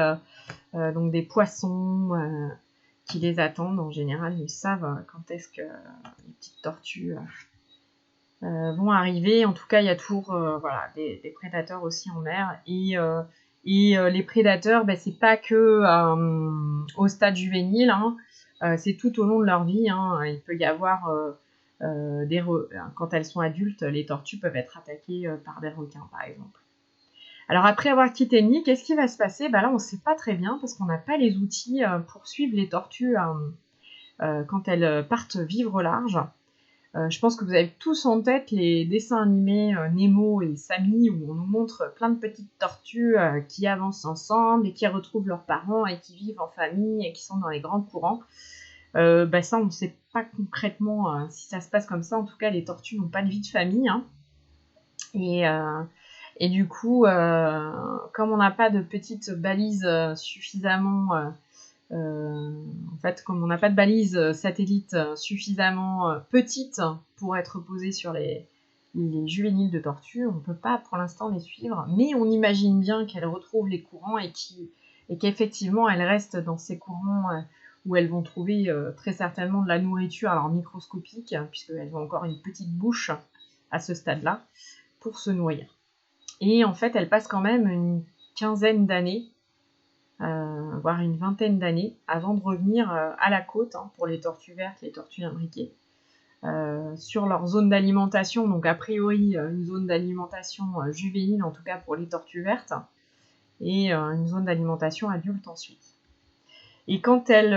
donc des poissons qui les attendent. En général, ils savent quand est-ce que les petites tortues vont arriver. En tout cas, il y a toujours des prédateurs aussi en mer. Et les prédateurs, c'est pas que au stade juvénile, hein, c'est tout au long de leur vie. Hein. Il peut y avoir quand elles sont adultes, les tortues peuvent être attaquées par des requins, par exemple. Alors après avoir quitté le nid, qu'est-ce qui va se passer ? Là, on ne sait pas très bien parce qu'on n'a pas les outils pour suivre les tortues quand elles partent vivre au large. Je pense que vous avez tous en tête les dessins animés Nemo et Sammy où on nous montre plein de petites tortues qui avancent ensemble et qui retrouvent leurs parents et qui vivent en famille et qui sont dans les grands courants. Ça, on ne sait pas concrètement si ça se passe comme ça. En tout cas, les tortues n'ont pas de vie de famille. Hein. Et du coup, comme on n'a pas de petites balises suffisamment... comme on n'a pas de balises satellites suffisamment petites pour être posées sur les juvéniles de tortues, on ne peut pas pour l'instant les suivre, mais on imagine bien qu'elles retrouvent les courants et qu'effectivement elles restent dans ces courants où elles vont trouver très certainement de la nourriture, alors microscopique, puisqu'elles ont encore une petite bouche à ce stade-là, pour se nourrir. Et en fait, elles passent quand même une quinzaine d'années, voire une vingtaine d'années, avant de revenir à la côte, hein, pour les tortues vertes, les tortues imbriquées, sur leur zone d'alimentation, donc a priori une zone d'alimentation juvénile, en tout cas pour les tortues vertes. et une zone d'alimentation adulte ensuite. Et quand elles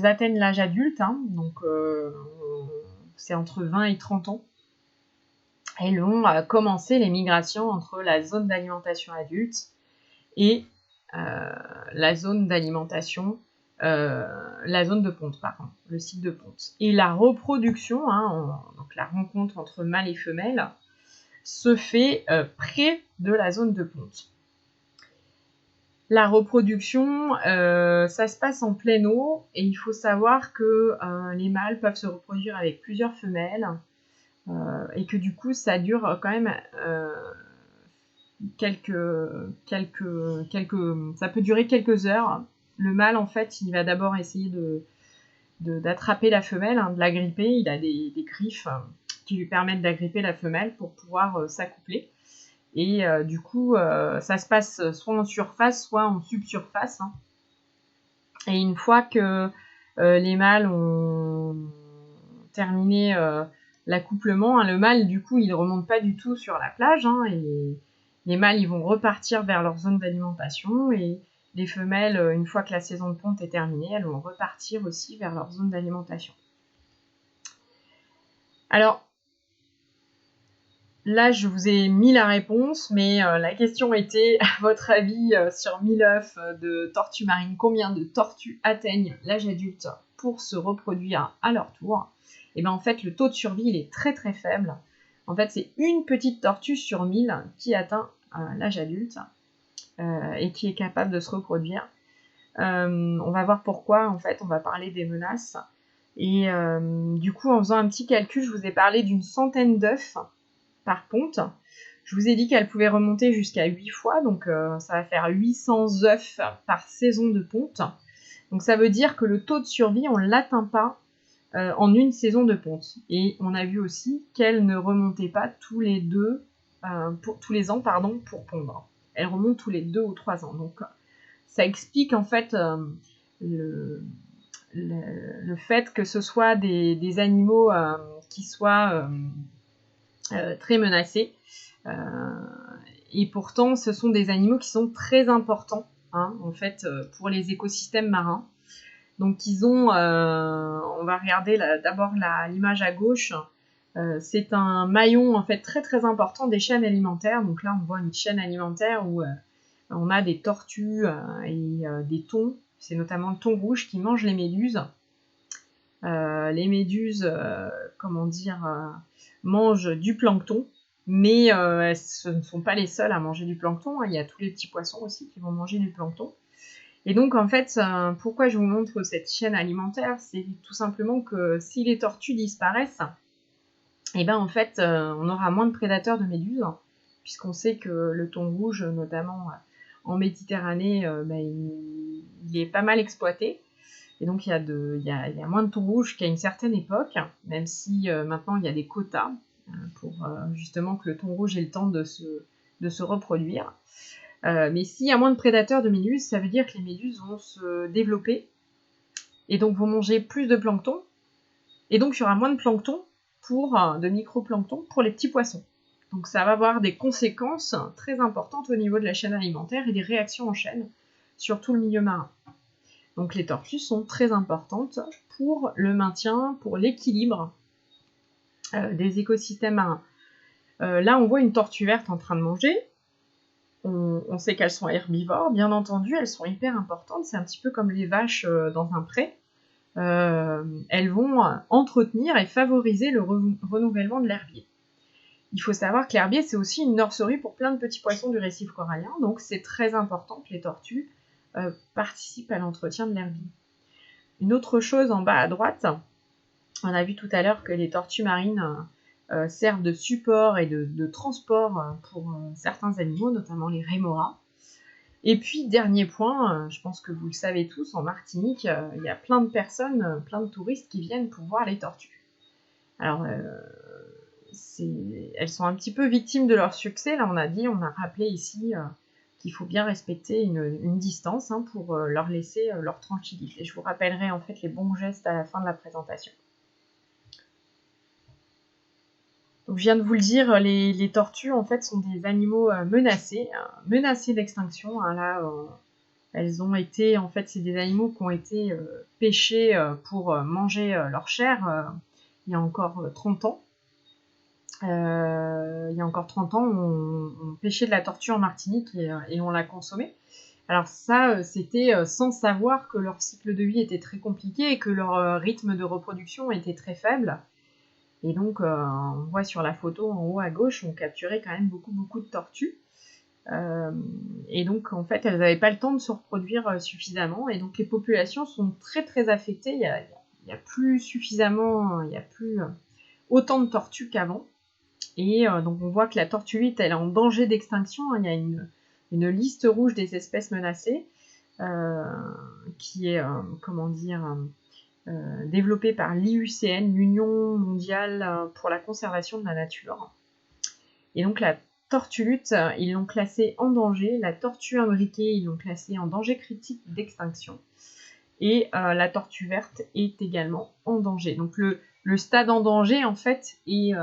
atteignent l'âge adulte, hein, donc c'est entre 20 et 30 ans, elles vont commencer les migrations entre la zone d'alimentation adulte et la zone d'alimentation, la zone de ponte, pardon, le cycle de ponte. Et la reproduction, hein, donc la rencontre entre mâle et femelle, se fait près de la zone de ponte. La reproduction, ça se passe en pleine eau, et il faut savoir que les mâles peuvent se reproduire avec plusieurs femelles, et que du coup ça dure quand même ça peut durer quelques heures. Le mâle, en fait, il va d'abord essayer d'attraper la femelle, hein, de la gripper. Il a des griffes qui lui permettent d'agripper la femelle pour pouvoir s'accoupler. Et du coup, ça se passe soit en surface, soit en subsurface. Hein. Et une fois que les mâles ont terminé l'accouplement, hein, le mâle, du coup, il ne remonte pas du tout sur la plage, hein, et les mâles, ils vont repartir vers leur zone d'alimentation, et les femelles, une fois que la saison de ponte est terminée, elles vont repartir aussi vers leur zone d'alimentation. Alors, là, je vous ai mis la réponse, mais la question était, à votre avis, sur 1000 œufs de tortues marines, combien de tortues atteignent l'âge adulte pour se reproduire à leur tour? Et bien en fait, le taux de survie, il est très très faible. En fait, c'est une petite tortue sur 1000 qui atteint l'âge adulte et qui est capable de se reproduire. On va voir pourquoi, en fait, on va parler des menaces. Et du coup, en faisant un petit calcul, je vous ai parlé d'une centaine d'œufs par ponte. Je vous ai dit qu'elle pouvait remonter jusqu'à 8 fois, donc ça va faire 800 œufs par saison de ponte. Donc ça veut dire que le taux de survie, on ne l'atteint pas en une saison de ponte. Et on a vu aussi qu'elle ne remontait pas tous les ans pour pondre. Elle remonte tous les 2 ou 3 ans. Donc ça explique en fait le fait que ce soit des animaux qui soient très menacés. Et pourtant, ce sont des animaux qui sont très importants, hein, en fait, pour les écosystèmes marins. Donc, ils ont, on va regarder d'abord l'image à gauche. C'est un maillon en fait très très important des chaînes alimentaires. Donc là, on voit une chaîne alimentaire où on a des tortues et des thons. C'est notamment le thon rouge qui mange les méduses. Les méduses, mangent du plancton, mais ce ne sont pas les seuls à manger du plancton. Hein. Il y a tous les petits poissons aussi qui vont manger du plancton. Et donc, en fait, pourquoi je vous montre cette chaîne alimentaire, c'est tout simplement que si les tortues disparaissent, et ben en fait, on aura moins de prédateurs de méduses, puisqu'on sait que le thon rouge, notamment en Méditerranée, il est pas mal exploité. Et donc, il y a moins de thon rouge qu'à une certaine époque, même si maintenant, il y a des quotas pour justement que le thon rouge ait le temps de se reproduire. Mais s'il y a moins de prédateurs de méduses, ça veut dire que les méduses vont se développer et donc vont manger plus de plancton. Et donc, il y aura moins de plancton de microplancton pour les petits poissons. Donc, ça va avoir des conséquences très importantes au niveau de la chaîne alimentaire et des réactions en chaîne sur tout le milieu marin. Donc, les tortues sont très importantes pour le maintien, pour l'équilibre des écosystèmes marins. Là, on voit une tortue verte en train de manger. On sait qu'elles sont herbivores, bien entendu, elles sont hyper importantes. C'est un petit peu comme les vaches dans un pré. Elles vont entretenir et favoriser le renouvellement de l'herbier. Il faut savoir que l'herbier, c'est aussi une nurserie pour plein de petits poissons du récif corallien, donc c'est très important que les tortues participent à l'entretien de l'herbier. Une autre chose en bas à droite, on a vu tout à l'heure que les tortues marines servent de support et de transport pour certains animaux, notamment les rémoras. Et puis, dernier point, je pense que vous le savez tous, en Martinique, il y a plein de personnes, plein de touristes qui viennent pour voir les tortues. Alors, elles sont un petit peu victimes de leur succès. Là, on a rappelé ici qu'il faut bien respecter une distance pour leur laisser leur tranquillité. Je vous rappellerai en fait les bons gestes à la fin de la présentation. Donc, je viens de vous le dire, les tortues en fait sont des animaux menacés d'extinction. Hein, là, elles ont été, en fait, c'est des animaux qui ont été pêchés pour manger leur chair il y a encore 30 ans. Il y a encore 30 ans, on pêchait de la tortue en Martinique et on la consommait. Alors ça, c'était sans savoir que leur cycle de vie était très compliqué et que leur rythme de reproduction était très faible. Et donc, on voit sur la photo en haut à gauche, on capturait quand même beaucoup de tortues. Et donc, en fait, elles n'avaient pas le temps de se reproduire suffisamment. Et donc, les populations sont très affectées. Il y a plus suffisamment, il y a plus autant de tortues qu'avant. Et donc, on voit que la tortue 8, elle est en danger d'extinction. Il y a une liste rouge des espèces menacées qui est, développée par l'IUCN, l'Union mondiale pour la conservation de la nature. Et donc la tortue lutte, ils l'ont classée en danger. La tortue imbriquée, ils l'ont classée en danger critique d'extinction. Et la tortue verte est également en danger. Donc le stade en danger, en fait, c'est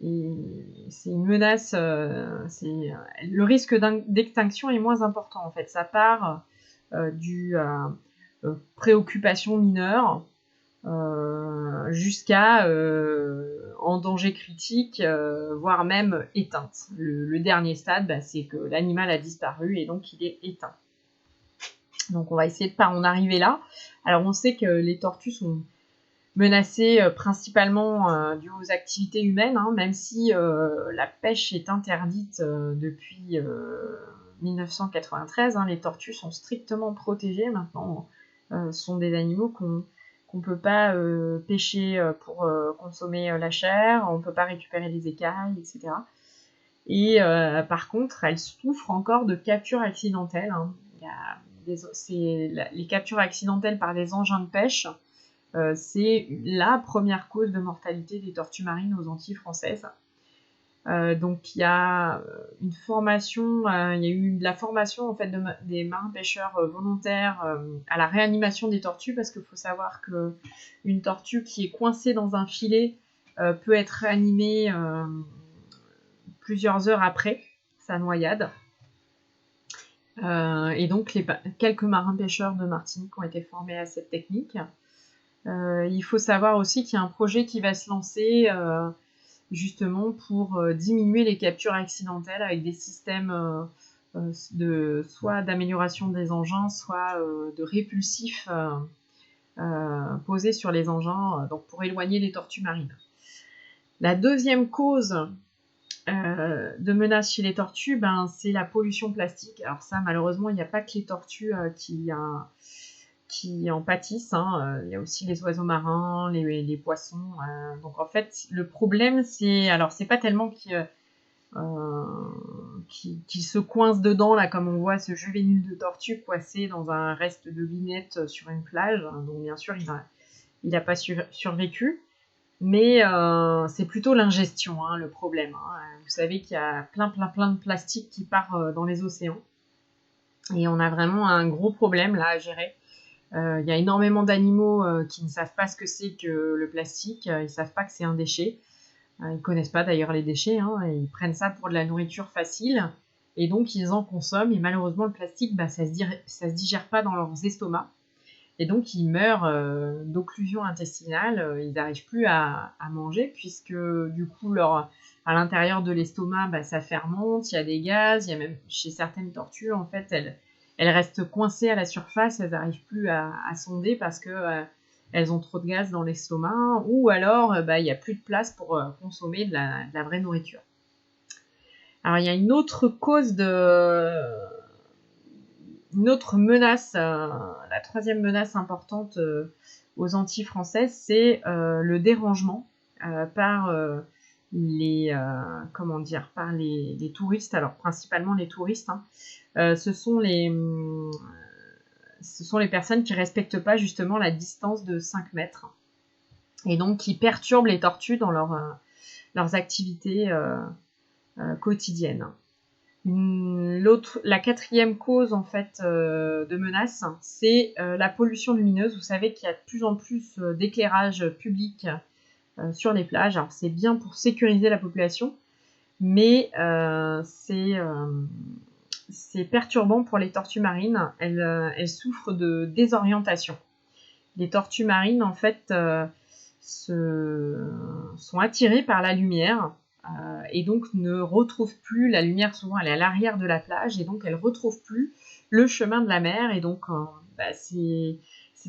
une menace. Le risque d'extinction est moins important, en fait. Ça part du préoccupation mineure jusqu'à en danger critique, voire même éteinte. Le dernier stade, c'est que l'animal a disparu et donc il est éteint. Donc on va essayer de ne pas en arriver là. Alors on sait que les tortues sont menacées principalement dues aux activités humaines, hein, même si la pêche est interdite depuis 1993. Hein, les tortues sont strictement protégées maintenant. Ce sont des animaux qu'on ne peut pas pêcher pour consommer la chair, on ne peut pas récupérer les écailles, etc. Et par contre, elles souffrent encore de captures accidentelles. Hein. Les captures accidentelles par des engins de pêche, c'est la première cause de mortalité des tortues marines aux Antilles françaises. Donc il y a une formation, il y a eu de la formation en fait des marins pêcheurs volontaires à la réanimation des tortues, parce qu'il faut savoir que une tortue qui est coincée dans un filet peut être réanimée plusieurs heures après sa noyade. Et donc quelques marins pêcheurs de Martinique ont été formés à cette technique. Il faut savoir aussi qu'il y a un projet qui va se lancer justement pour diminuer les captures accidentelles avec des systèmes soit d'amélioration des engins, soit de répulsifs posés sur les engins, donc pour éloigner les tortues marines. La deuxième cause de menace chez les tortues, c'est la pollution plastique. Alors ça, malheureusement, il n'y a pas que les tortues qui en pâtissent. Hein. Il y a aussi les oiseaux marins, les poissons. Donc en fait, le problème, c'est pas tellement qu'ils se coincent dedans, là, comme on voit ce juvénile de tortue coincé dans un reste de linette sur une plage. Donc bien sûr, il n'a pas survécu. Mais c'est plutôt l'ingestion, hein, le problème. Hein. Vous savez qu'il y a plein de plastique qui part dans les océans. Et on a vraiment un gros problème là à gérer. Il y a énormément d'animaux qui ne savent pas ce que c'est que le plastique. Ils ne savent pas que c'est un déchet. Ils ne connaissent pas d'ailleurs les déchets. Hein, et ils prennent ça pour de la nourriture facile. Et donc ils en consomment. Et malheureusement, le plastique, ça se digère pas dans leurs estomacs. Et donc, ils meurent d'occlusion intestinale, ils n'arrivent plus à manger, puisque du coup, à l'intérieur de l'estomac, ça fermente, il y a des gaz, il y a même chez certaines tortues, en fait, elles restent coincées à la surface, elles n'arrivent plus à sonder parce que elles ont trop de gaz dans l'estomac, ou alors il n'y a plus de place pour consommer de la vraie nourriture. Alors, il y a une autre cause Une autre menace, la troisième menace importante aux Antilles françaises, c'est le dérangement par les touristes, alors principalement les touristes. Hein. Ce sont les personnes qui ne respectent pas justement la distance de 5 mètres et donc qui perturbent les tortues dans leurs activités quotidiennes. La quatrième cause en fait de menace, c'est la pollution lumineuse. Vous savez qu'il y a de plus en plus d'éclairage public sur les plages. Alors c'est bien pour sécuriser la population, mais c'est perturbant pour les tortues marines. Elles souffrent de désorientation. Les tortues marines, en fait, sont attirées par la lumière et donc ne retrouvent plus la lumière. Souvent, elle est à l'arrière de la plage et donc elles ne retrouvent plus le chemin de la mer. Et donc, c'est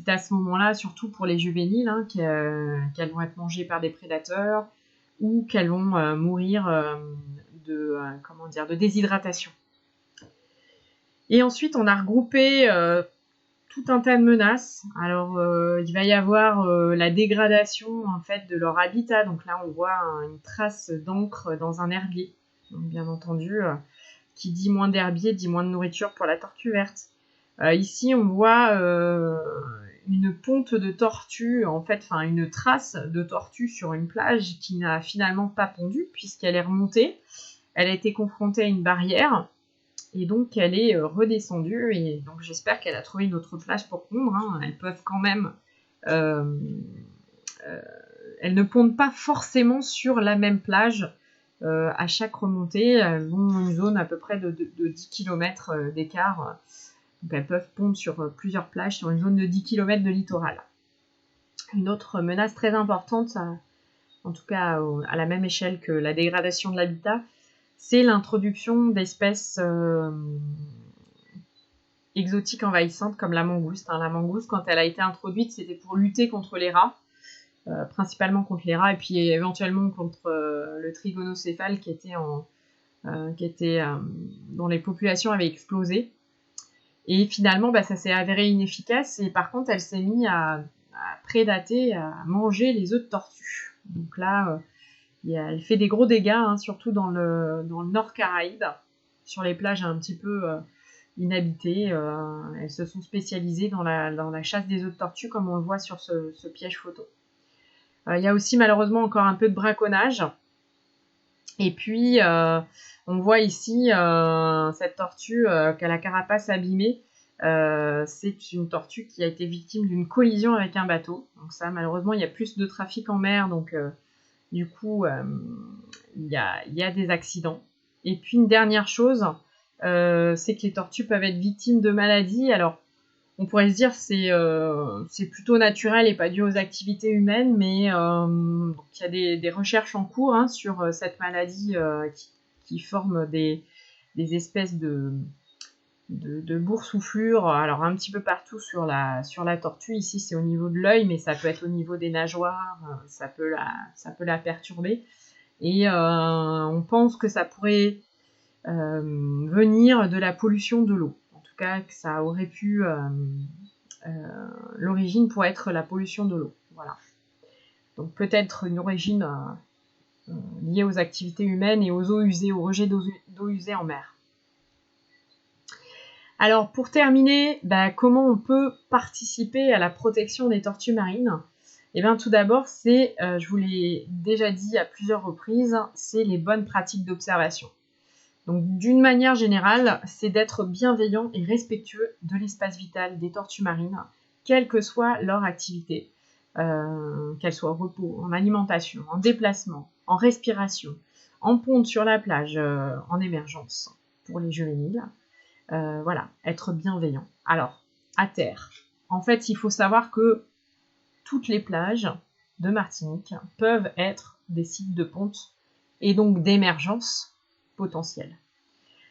à ce moment-là, surtout pour les juvéniles, qu'elles vont être mangées par des prédateurs ou qu'elles vont mourir de déshydratation. Et ensuite, on a regroupé tout un tas de menaces. Alors, il va y avoir la dégradation en fait de leur habitat. Donc là, on voit une trace d'encre dans un herbier. Donc, bien entendu, qui dit moins d'herbier, dit moins de nourriture pour la tortue verte. Ici, on voit une ponte de tortue, en fait, enfin une trace de tortue sur une plage qui n'a finalement pas pondu puisqu'elle est remontée. Elle a été confrontée à une barrière. Et donc, elle est redescendue. Et donc, j'espère qu'elle a trouvé une autre plage pour pondre. Elles peuvent quand même... elles ne pondent pas forcément sur la même plage. À chaque remontée, elles vont une zone à peu près de 10 km d'écart. Donc, elles peuvent pondre sur plusieurs plages, sur une zone de 10 km de littoral. Une autre menace très importante, en tout cas à la même échelle que la dégradation de l'habitat, c'est l'introduction d'espèces exotiques envahissantes comme la mangouste. La mangouste, quand elle a été introduite, c'était pour lutter contre les rats, principalement contre les rats, et puis éventuellement contre le trigonocéphale dont les populations avaient explosé. Et finalement, ça s'est avéré inefficace, et par contre, elle s'est mise à prédater, à manger les œufs de tortue. Donc là... elle fait des gros dégâts, surtout dans le Nord Caraïbe, sur les plages un petit peu inhabitées. Elles se sont spécialisées dans la chasse des œufs de tortue, comme on le voit sur ce piège photo. Il y a aussi malheureusement encore un peu de braconnage. Et puis, on voit ici cette tortue qui a la carapace abîmée. C'est une tortue qui a été victime d'une collision avec un bateau. Donc ça, malheureusement, il y a plus de trafic en mer, donc... Du coup, il y a des accidents. Et puis une dernière chose, c'est que les tortues peuvent être victimes de maladies. Alors, on pourrait se dire que c'est plutôt naturel et pas dû aux activités humaines, mais donc, il y a des recherches en cours sur cette maladie qui forme des espèces de boursouflures, alors un petit peu partout sur la tortue. Ici, c'est au niveau de l'œil, mais ça peut être au niveau des nageoires, ça peut la perturber. Et on pense que ça pourrait venir de la pollution de l'eau. En tout cas, que ça aurait pu... l'origine pourrait être la pollution de l'eau. Voilà. Donc peut-être une origine liée aux activités humaines et aux eaux usées, au rejet d'eau usée en mer. Alors pour terminer, comment on peut participer à la protection des tortues marines ? Eh bien tout d'abord, je vous l'ai déjà dit à plusieurs reprises, c'est les bonnes pratiques d'observation. Donc d'une manière générale, c'est d'être bienveillant et respectueux de l'espace vital des tortues marines, quelle que soit leur activité, qu'elle soit au repos, en alimentation, en déplacement, en respiration, en ponte sur la plage, en émergence pour les juvéniles. Voilà, être bienveillant. Alors, à terre, en fait, il faut savoir que toutes les plages de Martinique peuvent être des sites de ponte et donc d'émergence potentielle.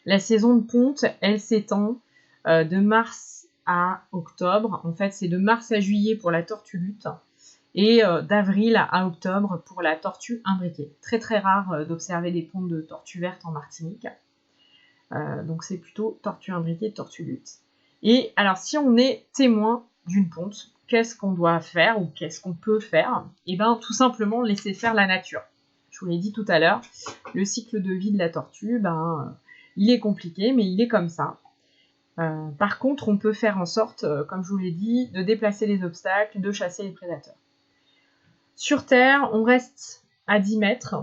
La saison de ponte, elle s'étend de mars à octobre. En fait, c'est de mars à juillet pour la tortue lutte et d'avril à octobre pour la tortue imbriquée. Très très rare d'observer des pontes de tortue verte en Martinique. Donc c'est plutôt tortue imbriquée, tortue lutte. Et alors si on est témoin d'une ponte, qu'est-ce qu'on doit faire ou qu'est-ce qu'on peut faire ? Eh bien tout simplement laisser faire la nature. Je vous l'ai dit tout à l'heure, le cycle de vie de la tortue, il est compliqué, mais il est comme ça. Par contre, on peut faire en sorte, comme je vous l'ai dit, de déplacer les obstacles, de chasser les prédateurs. Sur Terre, on reste à 10 mètres,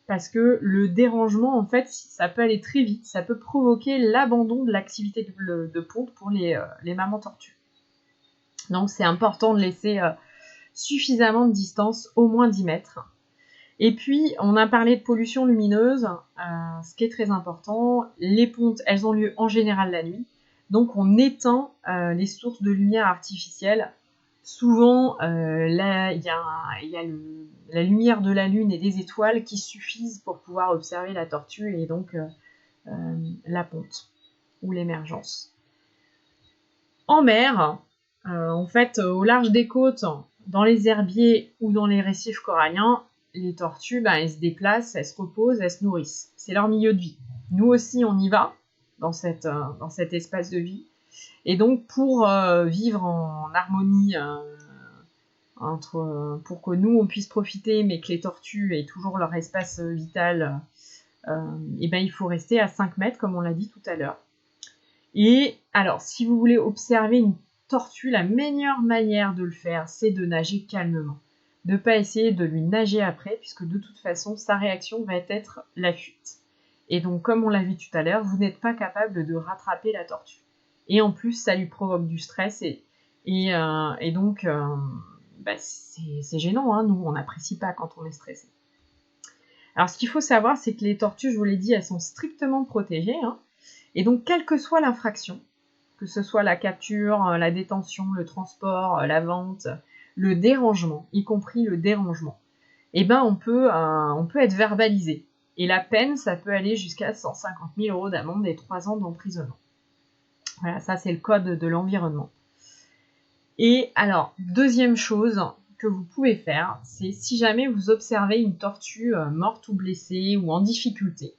parce que le dérangement, en fait, ça peut aller très vite, ça peut provoquer l'abandon de l'activité de ponte pour les mamans tortues. Donc c'est important de laisser suffisamment de distance, au moins 10 mètres. Et puis, on a parlé de pollution lumineuse, ce qui est très important. Les pontes, elles ont lieu en général la nuit. Donc, on éteint les sources de lumière artificielle. Souvent, là, il y a la lumière de la lune et des étoiles qui suffisent pour pouvoir observer la tortue et donc la ponte ou l'émergence. En mer, en fait, au large des côtes, dans les herbiers ou dans les récifs coralliens, les tortues, elles se déplacent, elles se reposent, elles se nourrissent. C'est leur milieu de vie. Nous aussi, on y va dans cet espace de vie. Et donc, pour vivre en harmonie, pour que nous, on puisse profiter, mais que les tortues aient toujours leur espace vital, il faut rester à 5 mètres, comme on l'a dit tout à l'heure. Et alors, si vous voulez observer une tortue, la meilleure manière de le faire, c'est de nager calmement. De ne pas essayer de lui nager après, puisque de toute façon, sa réaction va être la fuite. Et donc, comme on l'a vu tout à l'heure, vous n'êtes pas capable de rattraper la tortue. Et en plus, ça lui provoque du stress et donc, c'est gênant, hein, nous, on n'apprécie pas quand on est stressé. Alors, ce qu'il faut savoir, c'est que les tortues, je vous l'ai dit, elles sont strictement protégées, hein, et donc, quelle que soit l'infraction, que ce soit la capture, la détention, le transport, la vente, le dérangement, y compris le dérangement, on peut être verbalisé. Et la peine, ça peut aller jusqu'à 150 000 € d'amende et 3 ans d'emprisonnement. Voilà, ça c'est le code de l'environnement. Et alors, deuxième chose que vous pouvez faire, c'est si jamais vous observez une tortue morte ou blessée ou en difficulté,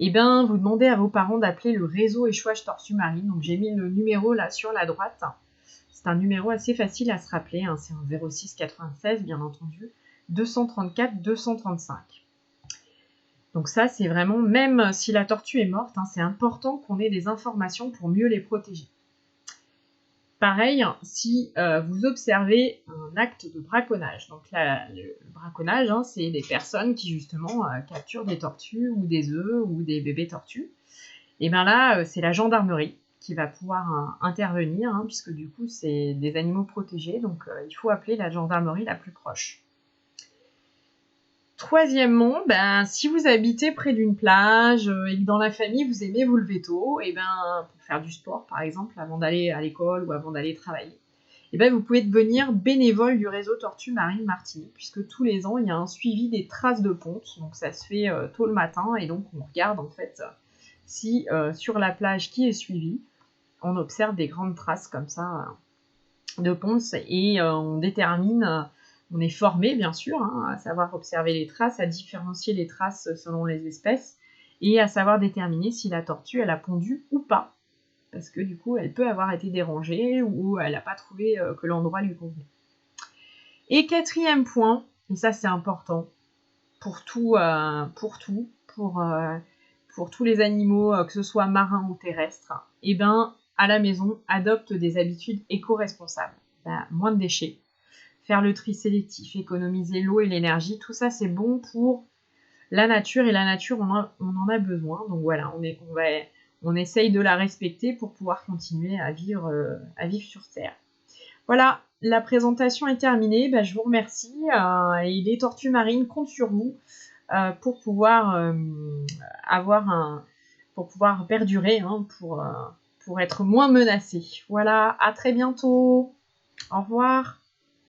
vous demandez à vos parents d'appeler le réseau échouage tortue marine. Donc j'ai mis le numéro là sur la droite. C'est un numéro assez facile à se rappeler, hein. C'est un 06 96 bien entendu, 234 235. Donc ça c'est vraiment, même si la tortue est morte, hein, c'est important qu'on ait des informations pour mieux les protéger. Pareil, si vous observez un acte de braconnage. Donc là, le braconnage, hein, c'est des personnes qui justement capturent des tortues ou des œufs ou des bébés tortues. Et bien là, c'est la gendarmerie qui va pouvoir intervenir, hein, puisque du coup, c'est des animaux protégés. Donc il faut appeler la gendarmerie la plus proche. Troisièmement, si vous habitez près d'une plage et que dans la famille vous aimez vous lever tôt, pour faire du sport par exemple, avant d'aller à l'école ou avant d'aller travailler, vous pouvez devenir bénévole du réseau Tortue Marine Martinique, puisque tous les ans il y a un suivi des traces de ponte, donc ça se fait tôt le matin et donc on regarde en fait si sur la plage qui est suivie, on observe des grandes traces comme ça de ponce et on détermine. On est formé, bien sûr, hein, à savoir observer les traces, à différencier les traces selon les espèces et à savoir déterminer si la tortue, elle a pondu ou pas. Parce que du coup, elle peut avoir été dérangée ou elle n'a pas trouvé que l'endroit lui convenait. Et quatrième point, et ça c'est important, pour tous les animaux, que ce soit marins ou terrestres, à la maison, adopte des habitudes éco-responsables. Moins de déchets, faire le tri sélectif, économiser l'eau et l'énergie, tout ça c'est bon pour la nature et la nature on en a besoin. Donc voilà, on essaye de la respecter pour pouvoir continuer à vivre sur Terre. Voilà, la présentation est terminée. Je vous remercie et les tortues marines comptent sur vous pour pouvoir perdurer, hein, pour être moins menacées. Voilà, à très bientôt. Au revoir.